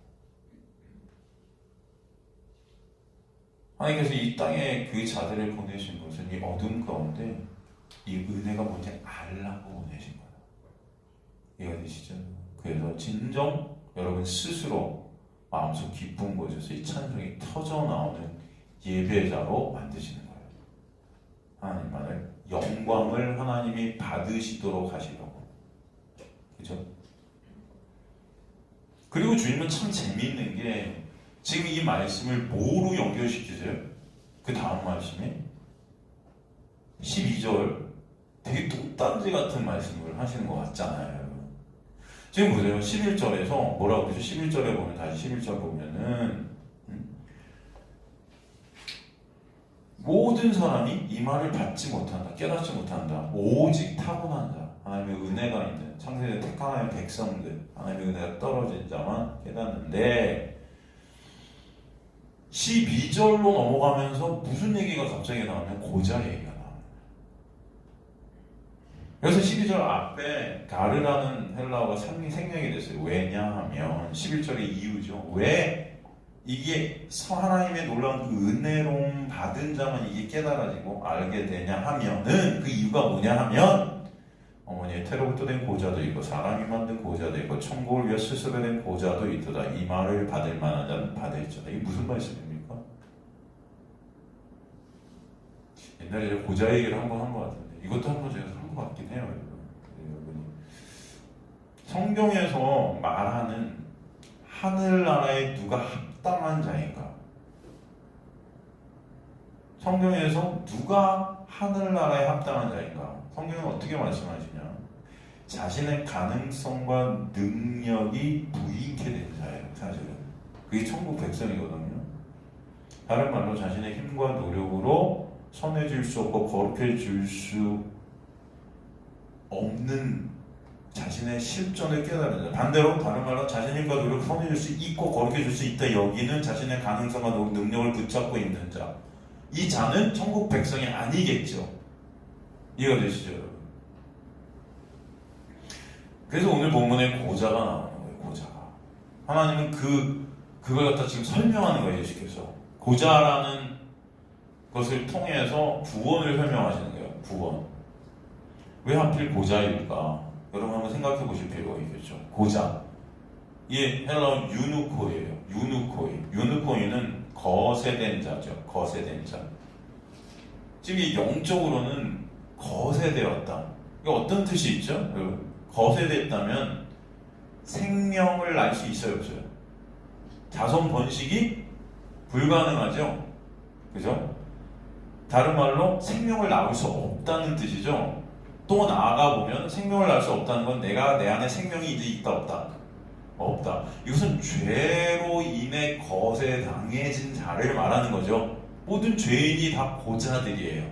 하나님께서 이 땅에 그 자들을 보내신 것은 이 어둠 가운데 이 은혜가 뭔지 알라고 보내신 거예요. 이해가 되시죠? 그래서 진정 여러분 스스로 마음속 기쁜 곳에서 이 찬송이 터져 나오는 예배자로 만드시는 거예요. 하나님만을 영광을 하나님이 받으시도록 하시려고. 그죠? 그리고 주님은 참 재미있는 게 지금 이 말씀을 뭐로 연결시키세요? 그 다음 말씀이 12절 되게 뚱딴지 같은 말씀을 하시는 것 같잖아요. 지금 보세요. 11절에서 뭐라고 그러죠? 11절에 보면, 다시 11절 보면은 모든 사람이 이 말을 받지 못한다, 깨닫지 못한다. 오직 타고난 자, 하나님의 은혜가 있는 창세기에 택한 하나님의 백성들, 하나님의 은혜가 떨어진 자만 깨닫는데 12절로 넘어가면서 무슨 얘기가 갑자기 나오면 고자 얘기가 나와요. 그래서 12절 앞에 가르라는 헬라어가 생략이 됐어요. 왜냐하면 11절의 이유죠. 왜 이게 하나님의 놀라운 그 은혜로움 받은 자만 이게 깨달아지고 알게 되냐 하면은 그 이유가 뭐냐 하면 어머니의 태로부터 된 고자도 있고 사람이 만든 고자도 있고 천국을 위해 스스로 된 고자도 있도다. 이 말을 받을 만한 자는 받을지어다. 이게 무슨 말씀입니까? 옛날에 고자 얘기를 한번 한 것 같은데 이것도 한번 제가 한 것 같긴 해요. 여러분이 성경에서 말하는 하늘나라에 누가 합당한 자인가? 성경에서 누가 하늘나라에 합당한 자인가? 성경은 어떻게 말씀하시냐? 자신의 가능성과 능력이 부인케 된 자예요. 사실은 그게 천국 백성이거든요. 다른 말로 자신의 힘과 노력으로 선해질 수 없고 거룩해질 수 없는 자신의 실존을 깨달은 자. 반대로 다른 말로 자신의 힘과 노력으로 선해질 수 있고 거룩해질 수 있다 여기는 자신의 가능성과 능력을 붙잡고 있는 자. 이 자는 천국 백성이 아니겠죠. 이해가 되시죠, 여러분? 그래서 오늘 본문에 고자가 나오는 거예요. 고자가. 하나님은 그걸 갖다 지금 설명하는 거예요. 예수께서 고자라는 것을 통해서 구원을 설명하시는 거예요. 구원. 왜 하필 고자일까? 여러분 한번 생각해 보실 필요가 있겠죠. 고자. 이게 헬라어 유누코예요. 유누코이는 거세된 자죠. 거세된 자. 지금 이 영적으로는 거세되었다. 이게 어떤 뜻이 있죠? 여러분, 거세됐다면 생명을 날 수 있어요, 없어요? 자손 번식이 불가능하죠. 그죠? 다른 말로 생명을 낳을 수 없다는 뜻이죠. 또 나아가 보면 생명을 낳을 수 없다는 건 내가 내 안에 생명이 이제 있다 없다? 없다. 이것은 죄로 인해 거세당해진 자를 말하는 거죠. 모든 죄인이 다 고자들이에요.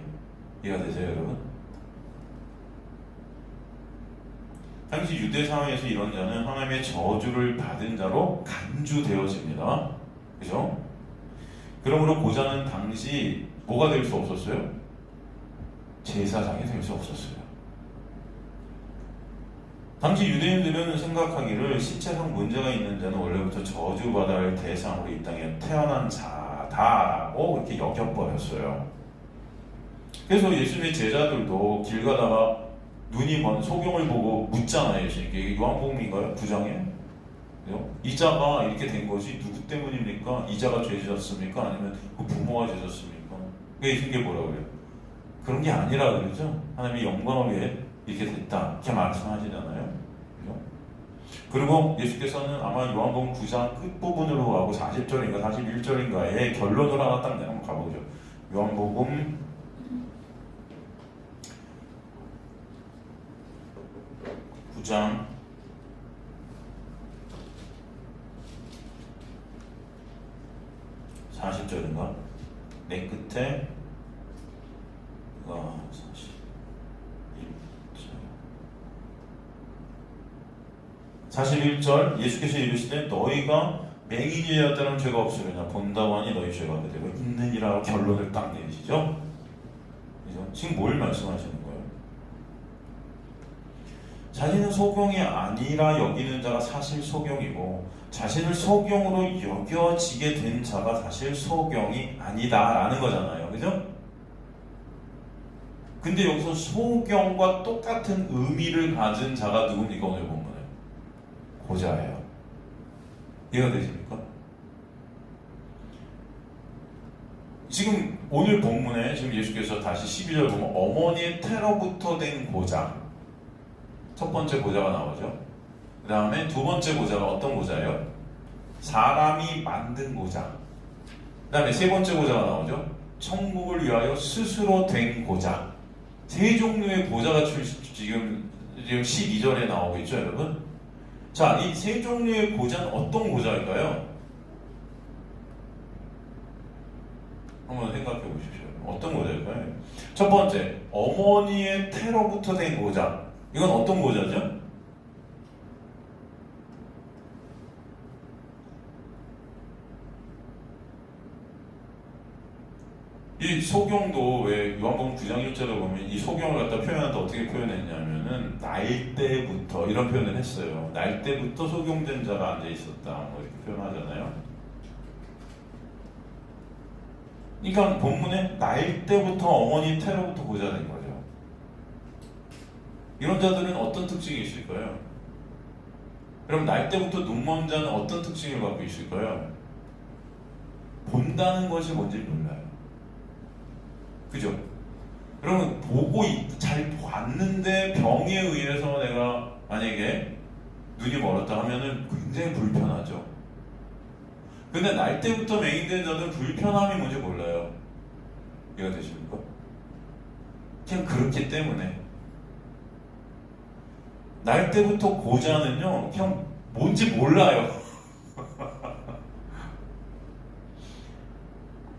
이해가 되세요, 여러분? 당시 유대 사회에서 이런 자는 하나님의 저주를 받은 자로 간주되어집니다. 그죠? 그러므로 고자는 당시 뭐가 될 수 없었어요? 제사장이 될 수 없었어요. 당시 유대인들은 생각하기를 신체상 문제가 있는 자는 원래부터 저주받아야 할 대상으로 이 땅에 태어난 자다라고 그렇게 여겨버렸어요. 그래서 예수님의 제자들도 길 가다가 눈이 먼 소경을 보고 묻잖아요. 예수님께. 이게 요한복음인가요? 9장에? 이 자가 이렇게 된 것이 누구 때문입니까? 이 자가 죄 지었습니까? 아니면 그 부모가 죄 지었습니까? 예수님께 뭐라고 그래요? 그런 게 아니라 그러죠. 하나님의 영광을 위해 이렇게 됐다. 이렇게 말씀하시잖아요. 그죠? 그리고 예수께서는 아마 요한복음 9장 끝부분으로 가고 40절인가 41절인가에 결론을 하나 딱 내면 가보죠. 요한복음 9장 40절인가? 맨 끝에 41절 예수께서 이르시되 너희가 맹인이 되었다는 죄가 없으려냐 본다고 하니 너희 죄가 되고 있느니라 결론을 딱 내리시죠. 그죠? 지금 뭘 말씀하시는 거예요? 자신은 소경이 아니라 여기는 자가 사실 소경이고 자신을 소경으로 여겨지게 된 자가 사실 소경이 아니다라는 거잖아요. 그죠? 근데 여기서 소경과 똑같은 의미를 가진 자가 누굽니까? 오늘 본문에 고자예요. 이해가 되십니까? 지금 오늘 본문에 지금 예수께서 다시 12절 보면 어머니의 태로부터 된 고자, 첫 번째 고자가 나오죠. 그 다음에 두 번째 고자가 어떤 고자예요? 사람이 만든 고자. 그 다음에 세 번째 고자가 나오죠. 천국을 위하여 스스로 된 고자. 세 종류의 고자가 지금 12절에 나오고 있죠, 여러분? 자, 이 세 종류의 고자는 어떤 고자일까요? 한번 생각해 보십시오. 어떤 고자일까요? 첫 번째, 어머니의 태로부터 된 고자. 이건 어떤 고자죠? 이 소경도 왜 요한복음 9장 1절에 보면 이 소경을 갖다 표현할 때 어떻게 표현했냐면은 날 때부터 이런 표현을 했어요. 날 때부터 소경된 자가 앉아 있었다. 뭐 이렇게 표현하잖아요. 그러니까 본문에 날 때부터 어머니 태로부터 고자된 거죠. 이런 자들은 어떤 특징이 있을까요? 그럼 날 때부터 눈먼 자는 어떤 특징을 갖고 있을까요? 본다는 것이 뭔지 몰라요. 그죠? 여러분 보고 잘 봤는데 병에 의해서 내가 만약에 눈이 멀었다 하면은 굉장히 불편하죠. 근데 날 때부터 맹인된 자는 불편함이 뭔지 몰라요. 이해가 되십니까? 그냥 그렇기 때문에 날 때부터 고자는요 그냥 뭔지 몰라요.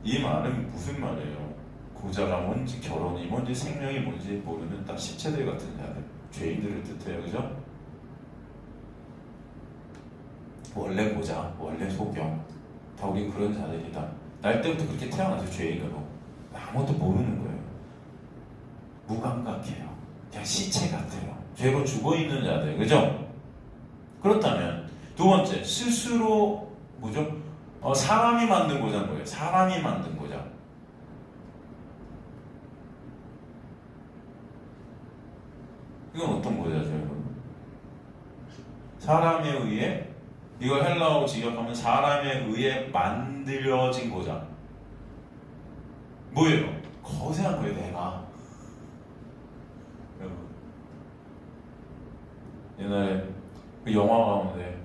이 말은 무슨 말이에요? 고자가 뭔지 결혼이 뭔지 생명이 뭔지 모르는 딱 시체들 같은 자들, 죄인들을 뜻해요. 그죠? 원래 고자, 원래 소경 다 우리 그런 자들이다. 날 때부터 그렇게 태어나서 죄인으로 아무것도 모르는 거예요. 무감각해요. 그냥 시체 같아요. 죄로 죽어있는 자들. 그죠? 그렇다면 두 번째, 스스로 뭐죠? 사람이 만든 고자는 뭐예요? 사람이 만든 고자. 이건 어떤 고자죠, 여러분? 사람에 의해, 이걸 헬라어로 직역하면 사람에 의해 만들어진 고자. 뭐예요? 거세한 거예요, 내가. 여러분, 옛날에 그 영화 가운데,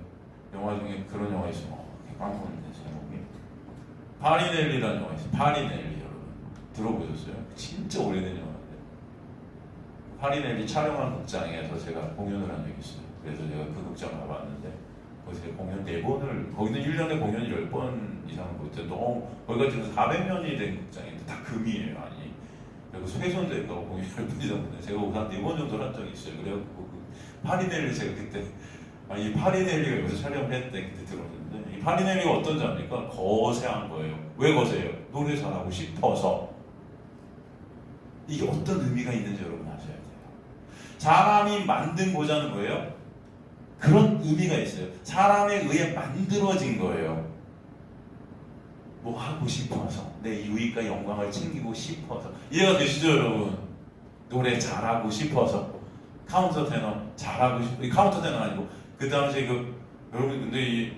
영화 중에 그런 영화 있어요. 깜깜한데 제목이 파리넬리라는 영화 있어요. 파리넬리. 여러분 들어보셨어요? 진짜 오래된 영화인데 파리넬리 촬영한 극장에서 제가 공연을 한 적이 있어요. 그래서 제가 그 극장 가봤는데 거기서 공연 4번을, 거기는 1년에 공연이 10번 이상을 못해. 너무 거기가 지금 400년이 된 극장인데 다 금이에요. 아니 그리고 훼손도 있고 공연 10번 이상 못해. 제가 한 4번 정도 한 적이 있어요. 그래갖고 그 파리넬리 제가 그때 이 파리넬리가 여기서 촬영을 했대. 그때 들었는데 이 파리넬리가 어떤 자입니까? 거세한 거예요. 왜 거세요? 노래 잘하고 싶어서. 이게 어떤 의미가 있는지 여러분 아셔야 돼요. 사람이 만든 고자는 뭐예요? 그런 의미가 있어요. 사람에 의해 만들어진 거예요. 뭐 하고 싶어서, 내 유익과 영광을 챙기고 싶어서. 이해가 되시죠, 여러분? 노래 잘하고 싶어서, 카운터 테너 잘하고 싶어. 카운터 테너가 아니고 그 당시에 여러분 근데 이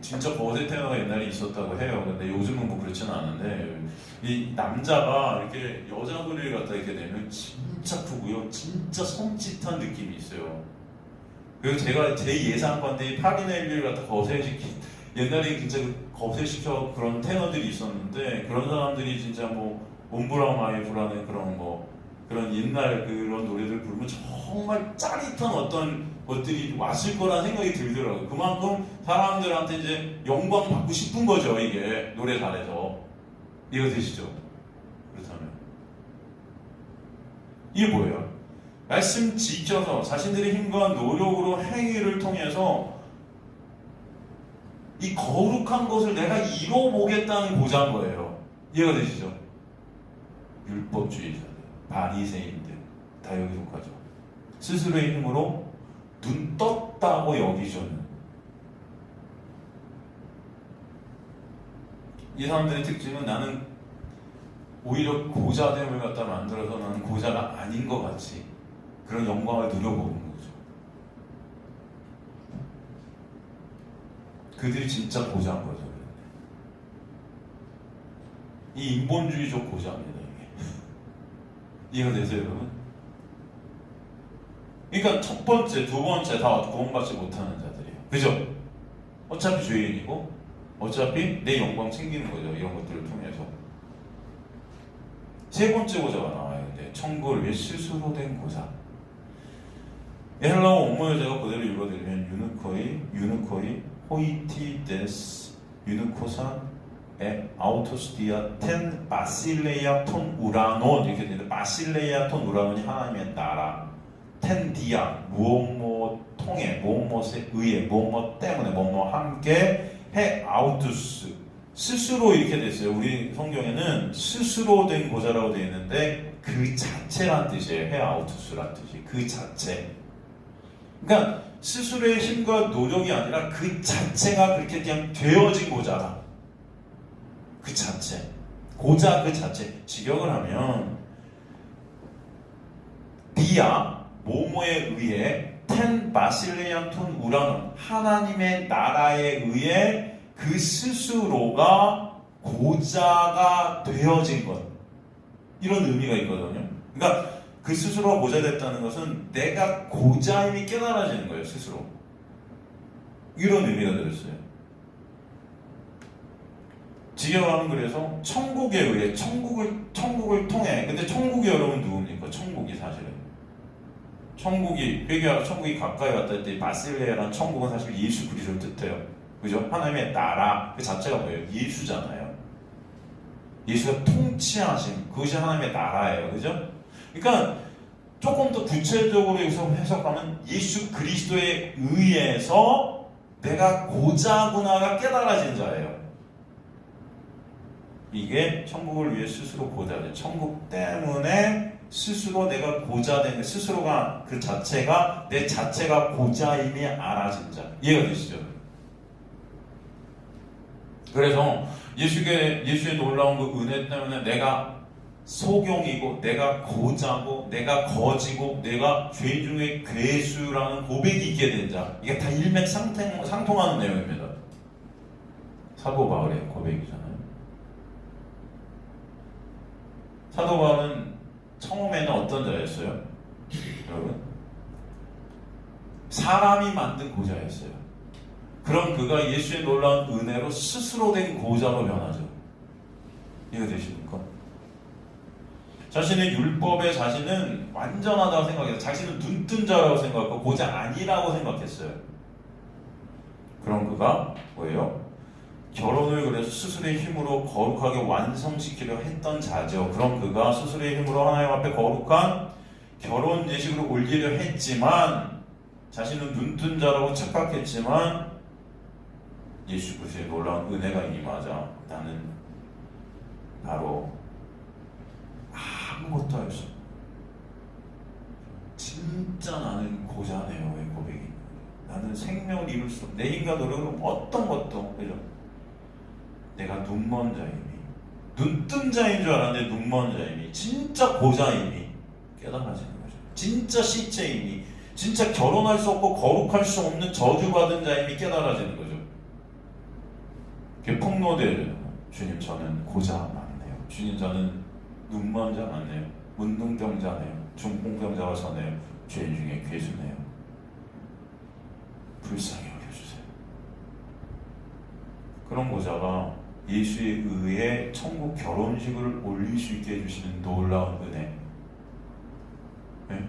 진짜 거세 테너가 옛날에 있었다고 해요. 근데 요즘은 뭐 그렇지는 않은데 이 남자가 이렇게 여자 노래를 갖다 이렇게 내면 진짜 크고요, 진짜 섬찟한 느낌이 있어요. 그래서 제가 제 예상건데 파리나 일비를 갖다 옛날에 진짜 거세시켜 그런 테너들이 있었는데 그런 사람들이 진짜 뭐 옴브라 마이브라는 그런 옛날 그런 노래들 부르면 정말 짜릿한 어떤 것들이 왔을 거란 생각이 들더라고요. 그만큼 사람들한테 이제 영광 받고 싶은 거죠, 이게 노래 잘해서. 이해가 되시죠? 그렇다면 이게 뭐예요? 말씀 지켜서 자신들의 힘과 노력으로 행위를 통해서 이 거룩한 것을 내가 이뤄보겠다는 고자인 거예요. 이해가 되시죠? 율법주의자들, 바리새인들 다 여기 속하죠. 스스로의 힘으로 눈 떴다고 여기죠는. 이 사람들의 특징은 나는 오히려 고자됨을 갖다 만들어서 나는 고자가 아닌 것 같이 그런 영광을 누려보는 거죠. 그들이 진짜 고자인 거죠. 이 인본주의적 고자입니다. 이해가 되세요, 여러분? 그러니까 첫 번째, 두 번째 다 구원받지 못하는 자들이에요. 그죠? 어차피 죄인이고 어차피 내 영광 챙기는 거죠. 이런 것들을 통해서. 세 번째 고자가 나와요. 근데 천국을 위해 스스로 된 고자. 헬라어 원문을 제가 그대로 읽어드리면 유누코이 호이티데스 유누코산 아우토스디아 텐 바실레이아 톤 우라논 이렇게 되는데, 바실레이아 톤 우라논이 하나님의 나라, 텐디아 무엇 통해 무엇에 의해 무엇 때문에 무엇 함께 해 아우투스 스스로 이렇게 됐어요. 우리 성경에는 스스로 된 고자라고 되어 있는데 그 자체란 뜻이에요. 해 아우투스란 뜻이 그 자체. 그러니까 스스로의 힘과 노력이 아니라 그 자체가 그렇게 그냥 되어진 고자다. 그 자체, 고자 그 자체. 직역을 하면 디아 모모에 의해 텐 바실레이안 톤 우라논 하나님의 나라에 의해 그 스스로가 고자가 되어진 것, 이런 의미가 있거든요. 그러니까 그 스스로가 고자 됐다는 것은 내가 고자임이 깨달아지는 거예요. 스스로. 이런 의미가 들었어요. 직역하면 그래서 천국에 의해 천국을 통해. 근데 천국이 여러분 누굽니까? 천국이 사실은 천국이 회개하고 천국이 가까이 왔다 할 때 바실레아라는 천국은 사실 예수 그리스도를 뜻해요. 그죠? 하나님의 나라 그 자체가 뭐예요? 예수잖아요. 예수가 통치하신 그것이 하나님의 나라예요. 그죠? 그러니까 조금 더 구체적으로 여기서 해석하면 예수 그리스도에 의해서 내가 고자구나가 깨달아진 자예요. 이게 천국을 위해 스스로 고자된, 천국 때문에 스스로 내가 고자된, 스스로가 그 자체가 내 자체가 고자임이 알아진 자. 이해가 되시죠? 그래서 예수의 놀라운 그 은혜 때문에 내가 소경이고 내가 고자고 내가 거지고 내가 죄 중에 괴수라는 고백이 있게 된 자. 이게 다 일맥상통하는 내용입니다. 사도 바울의 고백이잖아요. 사도 바울은 처음에는 어떤 자였어요? 여러분, 사람이 만든 고자였어요. 그럼 그가 예수의 놀라운 은혜로 스스로 된 고자로 변하죠. 이해가 되십니까? 자신의 율법에 자신은 완전하다고 생각해서 자신은 눈뜬 자라고 생각하고 고자 아니라고 생각했어요. 그럼 그가 뭐예요? 결혼을 그래서 스스로의 힘으로 거룩하게 완성시키려 했던 자죠. 그럼 그가 스스로의 힘으로 하나님 앞에 거룩한 결혼 예식으로 올리려 했지만 자신은 눈뜬 자라고 착각했지만 예수 그리스도의 놀라운 은혜가 임하자 나는 바로 아무것도 할 수 없어. 진짜 나는 고자네요의 고백이. 나는 생명을 이룰 수 없어. 내 인간 노력으로 어떤 것도, 그죠? 내가 눈먼 자임이, 눈뜬 자인 줄 알았는데 눈먼 자임이, 진짜 고자임이 깨달아지는 거죠. 진짜 시체임이, 진짜 결혼할 수 없고 거룩할 수 없는 저주받은 자임이 깨달아지는 거죠. 그게 폭로되죠. 주님, 저는 고자 맞네요. 주님, 저는 눈먼 자 맞네요. 문둥병자네요. 중풍병자와 저네요. 죄인 중에 괴수네요. 불쌍히 여겨주세요. 그런 고자가 예수에 의해 천국 결혼식을 올릴 수 있게 해주시는 놀라운 은혜. 네?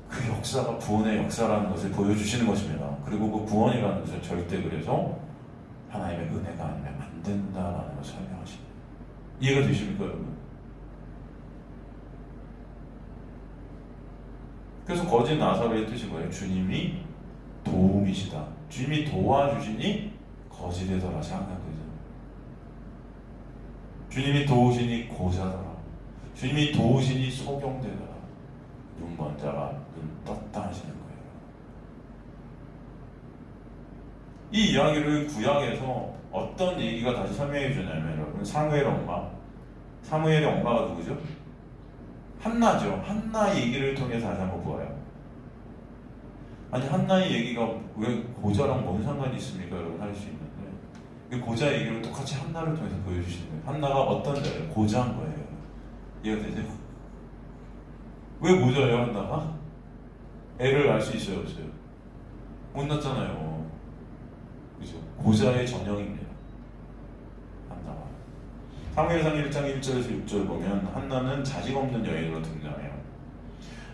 그 역사가 구원의 역사라는 것을 보여주시는 것입니다. 그리고 그 구원이라는 것은 절대 그래서 하나님의 은혜가 아니면 안 된다라는 것을 설명하십니다. 이해가 되십니까, 여러분? 그래서 거짓 나사로의 뜻이 뭐예요? 주님이 도움이시다. 주님이 도와주시니 거짓되더라. 항상 그죠? 주님이 도우시니 고자더라. 주님이 도우시니 소경되더라. 눈먼 자가 눈 떴다 하시는 거예요. 이 이야기를 구약에서 어떤 얘기가 다시 설명해 주냐면, 여러분, 사무엘의 엄마가 누구죠? 한나죠. 한나 얘기를 통해서 다시 한번 보아요. 아니, 한나의 얘기가 왜 고자랑 뭔 상관이 있습니까? 여러분, 할 수 있는데, 이 고자 얘기를 똑같이 한나를 통해서 보여주시는 거예요. 한나가 어떤 자예요? 고자인 거예요. 이해가 되세요? 왜 고자예요, 한나가? 애를 낳을 수 있어요, 없어요? 못 낳잖아요. 그죠? 고자의 전형입니다. 한나가. 사무엘상 1장 1절에서 6절 보면 한나는 자식 없는 여인으로 등장해요.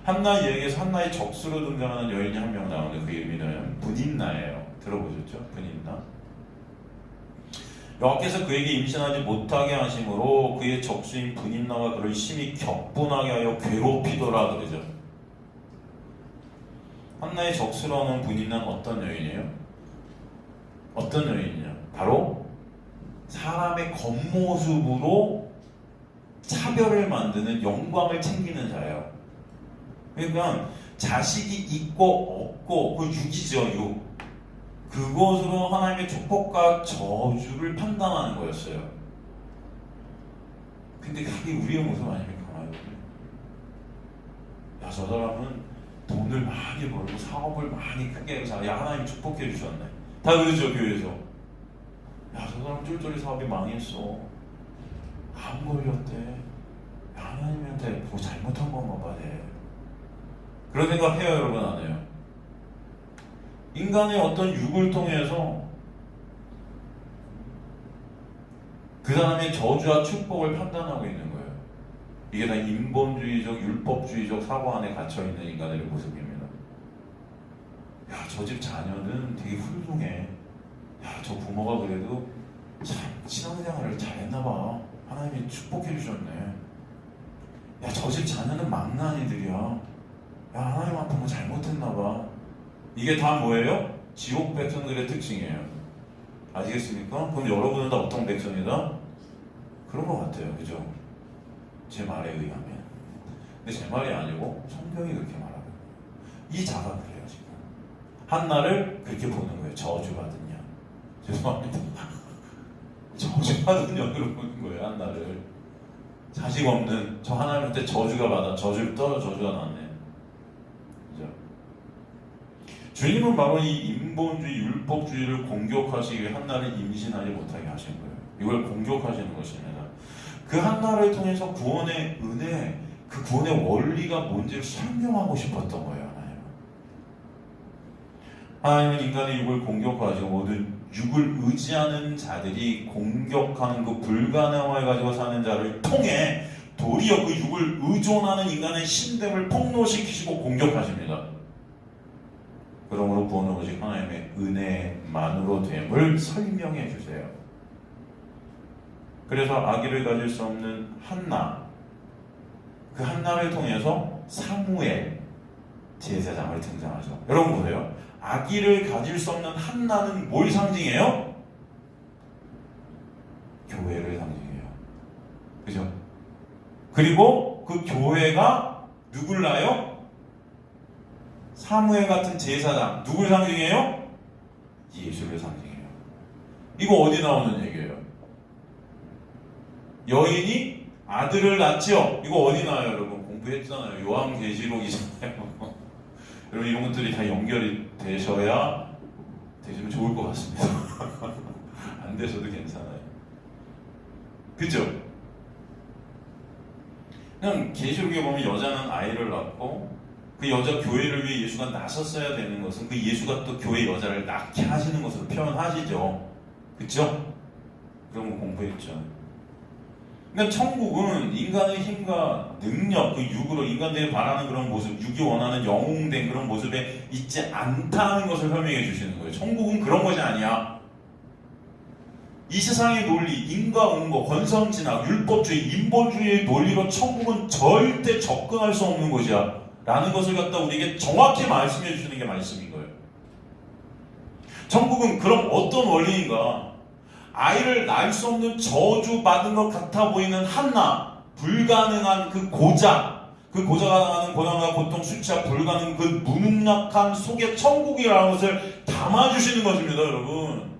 한나 이야기에서 한나의 적수로 등장하는 여인이 한 명 나오는데 그 이름은 분인나예요. 들어보셨죠? 분인나. 여호와께서 그에게 임신하지 못하게 하심으로 그의 적수인 분인나가 그를 심히 격분하게 하여 괴롭히더라 그러죠. 한나의 적수라는 분인나는 어떤 여인이에요? 어떤 여인이냐? 바로 사람의 겉모습으로 차별을 만드는, 영광을 챙기는 자예요. 그러니까 자식이 있고 없고, 그 육이죠, 육. 그것으로 하나님의 축복과 저주를 판단하는 거였어요. 근데 그게 우리의 모습 아닙니까? 야, 저 사람은 돈을 많이 벌고 사업을 많이 크게 해서, 야, 하나님 축복해 주셨네. 다 그러죠, 교회에서. 야, 저 사람 쫄쫄이 사업이 망했어. 암 걸렸대. 야, 하나님한테 뭐 잘못한 건가 봐, 쟤. 그런 생각 해요, 여러분? 안 해요? 인간의 어떤 육을 통해서 그 사람의 저주와 축복을 판단하고 있는 거예요. 이게 다 인본주의적, 율법주의적 사고 안에 갇혀있는 인간의 모습입니다. 야, 저 집 자녀는 되게 훌륭해. 야, 저 부모가 그래도 참 신앙생활을 잘했나봐. 하나님이 축복해 주셨네. 야, 저 집 자녀는 망나니들이야. 야, 하나님한테 뭐 잘못했나봐. 이게 다 뭐예요? 지옥 백성들의 특징이에요. 아시겠습니까? 그럼 여러분은 다 어떤 백성이다? 그런 것 같아요. 그죠? 제 말에 의하면. 근데 제 말이 아니고 성경이 그렇게 말하고, 이 자가 그래요. 지금 한나를 그렇게 보는 거예요. 저주받은 년. 죄송합니다. 저주받은 년으로 보는 거예요. 한나를. 자식 없는, 저 하나님한테 저주가 받아, 저주를 떠, 저주가 났네. 그죠? 주님은 바로 이 인본주의, 율법주의를 공격하시기 위해 한나를 임신하지 못하게 하신 거예요. 이걸 공격하시는 것입니다. 그 한나를 통해서 구원의 은혜, 그 구원의 원리가 뭔지를 설명하고 싶었던 거예요. 하나님은 인간의 육을 공격하시고 모든 육을 의지하는 자들이 공격하는 그 불가능함을 가지고 사는 자를 통해 도리어 그 육을 의존하는 인간의 신됨을 폭로시키시고 공격하십니다. 그러므로 구원은 오직 하나님의 은혜만으로 됨을 설명해 주세요. 그래서 아기를 가질 수 없는 한나, 그 한나를 통해서 사무엘 제사장을 등장하죠. 여러분 보세요. 아기를 가질 수 없는 한나는 뭘 상징해요? 교회를 상징해요. 그죠? 그리고 그 교회가 누굴 낳아요? 사무엘 같은 제사장 누굴 상징해요? 예수를 상징해요. 이거 어디 나오는 얘기예요? 여인이 아들을 낳지요. 이거 어디 나와요, 여러분? 공부했잖아요. 요한계시록이잖아요. 여러분 이런 것들이 다 연결이 되시면 좋을 것 같습니다. 안 되셔도 괜찮아요. 그죠? 그냥 계시록에 보면 여자는 아이를 낳고 그 여자 교회를 위해 예수가 나섰어야 되는 것은 그 예수가 또 교회 여자를 낳게 하시는 것으로 표현하시죠. 그쵸? 그런 거 공부했죠. 그러니까 천국은 인간의 힘과 능력, 그 육으로 인간들이 바라는 그런 모습, 육이 원하는 영웅된 그런 모습에 있지 않다는 것을 설명해 주시는 거예요. 천국은 그런 것이 아니야. 이 세상의 논리, 인과응보, 권선진학, 율법주의, 인본주의의 논리로 천국은 절대 접근할 수 없는 곳이야. 라는 것을 갖다 우리에게 정확히 말씀해 주시는 게 말씀인 거예요. 천국은 그럼 어떤 원리인가? 아이를 낳을 수 없는 저주받은 것 같아 보이는 한나, 불가능한 그 고자가 당하는 고난과 고통, 수치와 불가능 그 무능력한 속에 천국이라는 것을 담아주시는 것입니다, 여러분.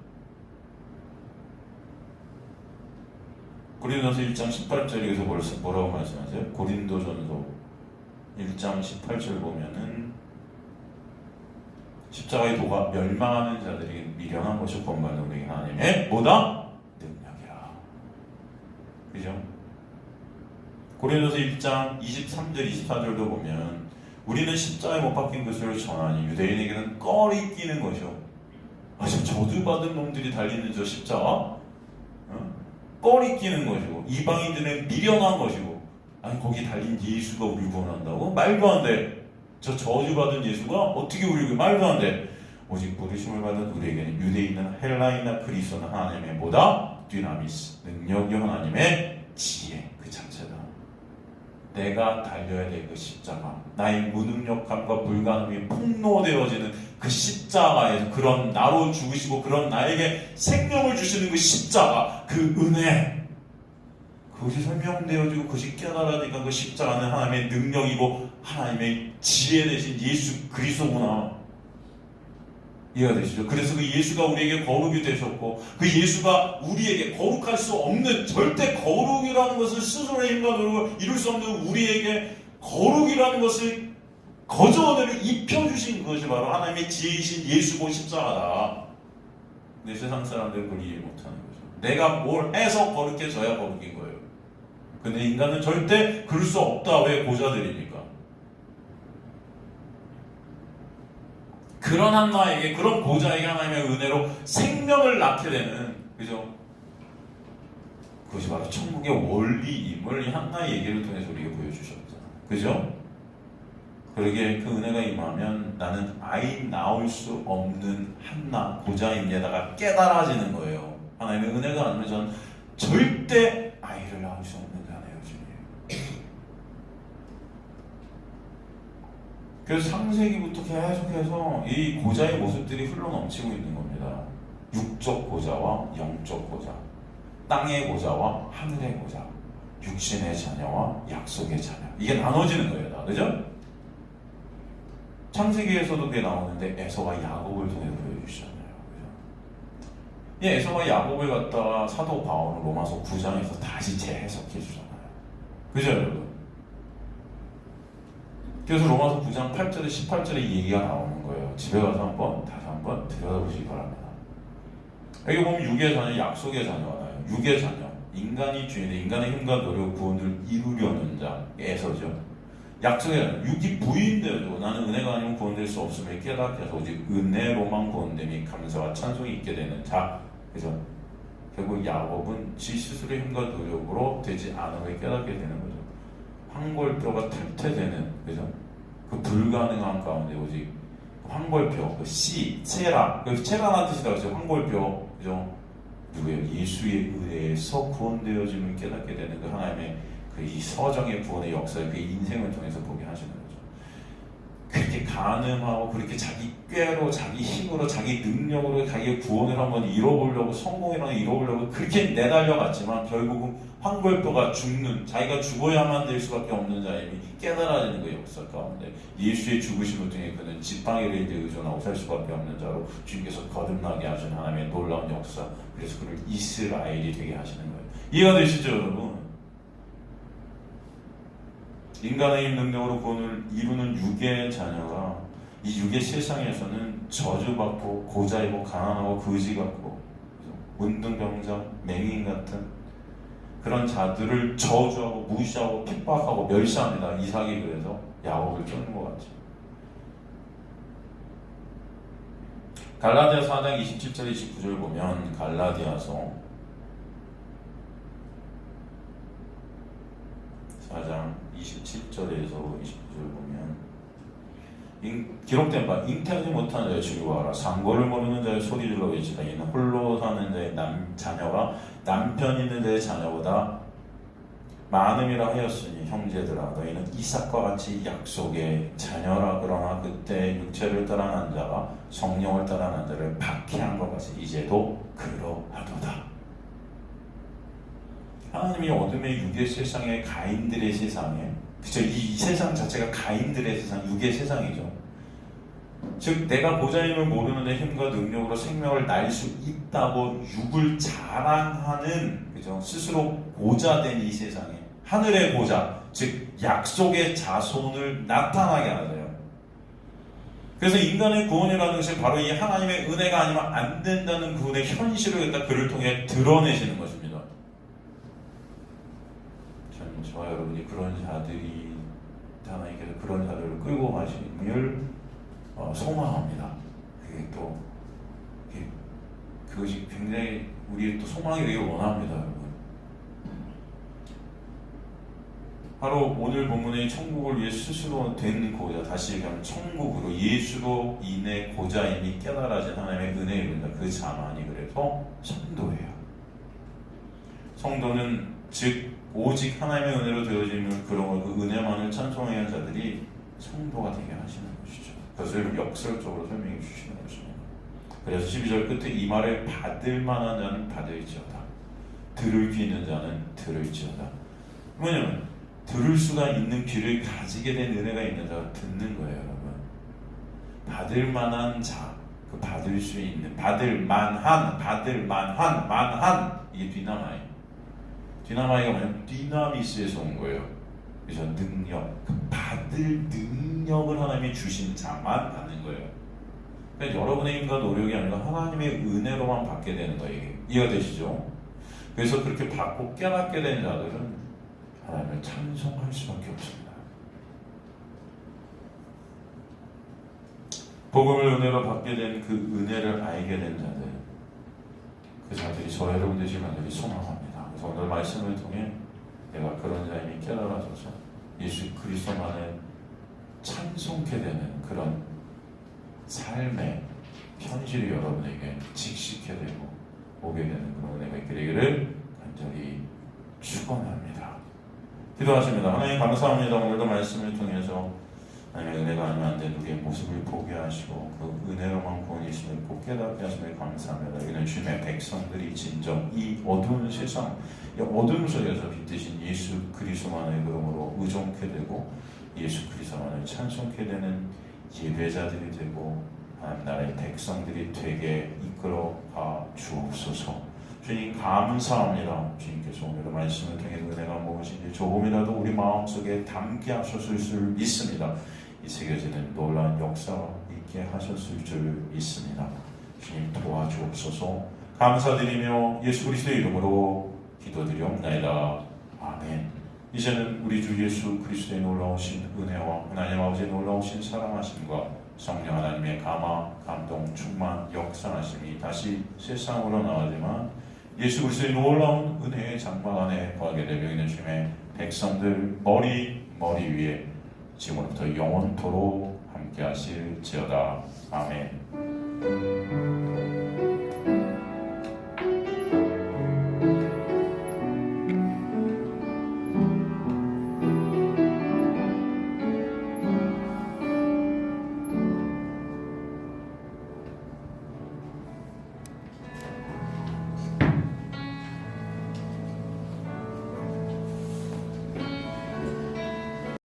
고린도전서 1장 18절에서 벌써 뭐라고 말씀하세요? 고린도전서 1장 18절 보면은 십자가의 도가 멸망하는 자들이 미련한 것이 권받는 우리 하나님의 뭐다? 능력이라. 그죠? 고린도서 1장 23절 24절도 보면 우리는 십자가에 못 박힌 것을 전하니 유대인에게는 꺼리 끼는 것이요. 저 저주받은 놈들이 달리는 저 십자가 꺼리 끼는 것이고 이방인들은 미련한 것이고 아니 거기 달린 예수가 우리를 구원한다고? 말도 안 돼. 저 저주받은 예수가 어떻게 우리를 말도 안 돼. 오직 부르심을 받은 우리에게는 유대인이나 헬라인이나 그리스도는 하나님의 뭐다? dynamis 능력이 하나님의 지혜 그 자체다. 내가 달려야 될 그 십자가, 나의 무능력함과 불가능이 폭로되어지는 그 십자가에서 그런 나로 죽으시고 그런 나에게 생명을 주시는 그 십자가, 그 은혜, 그것이 설명되어지고 그것이 깨달아지니까 그 십자가는 하나님의 능력이고 하나님의 지혜 되신 예수 그리스도구나. 이해가 되시죠? 그래서 그 예수가 우리에게 거룩이 되셨고 그 예수가 우리에게 거룩할 수 없는 절대 거룩이라는 것을 스스로의 힘과 노력으로 이룰 수 없는 우리에게 거룩이라는 것을 거저원을 입혀주신 것이 바로 하나님의 지혜이신 예수고 십자가다. 근데 세상 사람들은 그걸 이해 못하는 거죠. 내가 뭘 해서 거룩해져야 거룩인 거예요. 근데 인간은 절대 그럴 수 없다. 왜? 고자들이니까. 그런 한나에게, 그런 고자에게 하나님의 은혜로 생명을 낳게 되는, 그죠? 그것이 바로 천국의 원리임을 이 한나의 얘기를 통해서 우리에게 보여주셨잖아요. 그죠? 그러기에 그 은혜가 임하면 나는 아이 낳을 수 없는 한나, 고자임에다가 깨달아지는 거예요. 하나님의 은혜가 아니면 저는 절대 아이를 낳을 수 없는 자네요, 주님. 그래서 창세기부터 계속해서 이 고자의 모습들이 흘러넘치고 있는 겁니다. 육적 고자와 영적 고자, 땅의 고자와 하늘의 고자, 육신의 자녀와 약속의 자녀. 이게 나눠지는 거예요, 다. 그죠? 창세기에서도 그게 나오는데 에서와 야곱을 통해서 보여주시잖아요. 그죠? 이 에서와 야곱을 갖다가 사도 바울은 로마서 9장에서 다시 재해석해 주잖아요. 그죠, 여러분? 그래서 로마서 9장 8절에 18절에 이 얘기가 나오는 거예요. 집에 가서 다시 한번 들여다보시기 바랍니다. 여기 보면 육의 자녀, 약속의 자녀가 나요. 육의 자녀, 인간이 주인의 인간의 힘과 노력 구원을 이루려는 자, 에서죠. 약속의 자녀, 육이 부인되어도 나는 은혜가 아니면 구원될 수 없음을 깨닫게 해서 오직 은혜로만 구원됨이 감사와 찬송이 있게 되는 자. 그래서 결국 야곱은 지 스스로의 힘과 노력으로 되지 않음을 깨닫게 되는 거죠. 황골뼈가 탈퇴되는, 그죠? 그 불가능한 가운데 오직 황골뼈, 그 씨, 체라, 그 체라라는 뜻이다, 그죠? 황골뼈, 그죠? 누구예요? 예수의 은혜에서 구원되어짐을 깨닫게 되는 그 하나님의 그 이 서정의 구원의 역사를 그 인생을 통해서 보게 하시는 거죠. 그렇게 간음하고 그렇게 자기 꾀로 자기 힘으로 자기 능력으로 자기의 구원을 한번 이뤄보려고 성공이라고 이뤄보려고 그렇게 내달려갔지만 결국은 황골뼈가 죽는 자기가 죽어야만 될 수밖에 없는 자임이 깨달아지는 그 역사 가운데 예수의 죽으심을 통해 그는 지팡이를 이제 의존하고 살 수밖에 없는 자로 주님께서 거듭나게 하신 하나님의 놀라운 역사 그래서 그를 이스라엘이 되게 하시는 거예요. 이해가 되시죠 여러분? 인간의 능력으로 구원을 이루는 육의 자녀가 이 육의 세상에서는 저주받고 고자이고 가난하고 거지 같고 문둥병자 맹인 같은 그런 자들을 저주하고 무시하고 핍박하고 멸시합니다. 이삭이 그래서 야곱을 쫓는 것 같죠. 갈라디아서 4장 27절 29절 보면 갈라디아서 4장 27절에서 29절 보면 기록된 바 잉태하지 못한 자의 즐거워하라 상고를 모르는 자의 소리질러 외치다 이는 홀로 사는 자의 자녀가 남편 있는 자의 자녀보다 많음이라 하였으니 형제들아 너희는 이삭과 같이 약속의 자녀라 그러나 그때 육체를 따라 난 자가 성령을 따라 난 자를 박해한 것 같이 이제도 그러하도다. 하나님이 어둠의 육의 세상에 가인들의 세상에 그쵸 이 세상 자체가 가인들의 세상 육의 세상이죠. 즉 내가 보좌임을 모르는데 힘과 능력으로 생명을 날 수 있다고 육을 자랑하는 그죠 스스로 고자된 이 세상에 하늘의 고자 즉 약속의 자손을 나타나게 하세요. 그래서 인간의 구원이라는 것이 바로 이 하나님의 은혜가 아니면 안 된다는 그분의 현실을 갖다 그를 통해 드러내시는 것입니다. 저와 여러분이 그런 자들이 하나님께서 그런 자들을 끌고 가심을 소망합니다. 그게 또 그것이 굉장히 우리의 또 소망이 되길 원합니다, 여러분. 바로 오늘 본문의 천국을 위해 스스로 된 고자, 다시 얘기하면 천국으로 예수로 인해 고자임이 깨달아진 하나님의 은혜에 이른다. 그 자만이 그래서 성도예요. 성도는 즉 오직 하나님의 은혜로 되어짐을 그런 그 은혜만을 찬송하는 자들이 성도가 되게 하시는 것이죠. 그것을 역설적으로 설명해 주시는 것입니다. 그래서 12절 끝에 이 말을 받을 만한 자는 받을지어다. 들을 귀 있는 자는 들을지어다. 뭐냐면 들을 수가 있는 귀를 가지게 된 은혜가 있는 자가 듣는 거예요, 여러분. 받을 만한 자, 그 받을 수 있는, 받을 만한, 이게 디나마이. 디나마이가 뭐냐면 디나미스에서 온 거예요. 그래서 능력, 그 받을 능력을 하나님이 주신 자만 받는 거예요. 그러니까 여러분의 힘과 노력이 아니라 하나님의 은혜로만 받게 되는 거예요. 이게. 이해가 되시죠? 그래서 그렇게 받고 깨닫게 된 자들은 하나님을 찬송할 수밖에 없습니다. 복음을 은혜로 받게 된 그 은혜를 알게 된 자들, 그 자들이 저 여러분 되시는 자들이 소망합니다. 그래서 오늘 말씀을 통해 내가 그런 자임이 깨달아져서 예수 그리스도만을 찬송케 되는 그런 삶의 현실이 여러분에게 직시케 되고 오게 되는 그런 은혜가 있게 되기를 간절히 축원합니다. 기도하십니다. 하나님 감사합니다. 오늘도 말씀을 통해서 하나님의 은혜가 아니면 안 되는 우리의 모습을 보게 하시고 그 은혜로만 구원이심을 꼭 깨닫게 하심을 감사합니다. 이는 주님의 백성들이 진정 이 어두운 세상, 이 어둠 속에서 빛드신 예수 그리스도만의 그름으로 의존케 되고 예수 그리스도만을 찬송케 되는 예배자들이 되고 하나님 나라의 백성들이 되게 이끌어가 주옵소서. 주님 감사합니다. 주님께서 오늘의 말씀을 통해 은혜가 무엇인지 조금이라도 우리 마음속에 담게 하셨을 줄 믿습니다. 이 새겨지는 놀라운 역사가 있게 하셨을 줄 믿습니다. 주님 도와주옵소서. 감사드리며 예수 그리스도의 이름으로 기도드리옵나이다. 아멘. 이제는 우리 주 예수 그리스도의 놀라우신 은혜와 하나님 아버지의 놀라우신 사랑하심과 성령 하나님의 감화, 감동, 충만, 역사하심이 다시 세상으로 나가지만 예수 그리스도의 놀라운 은혜의 장막 안에 거하게 되며 있는 주님의 백성들 머리 위에 지금부터 영원토록 함께 하실지어다. 아멘.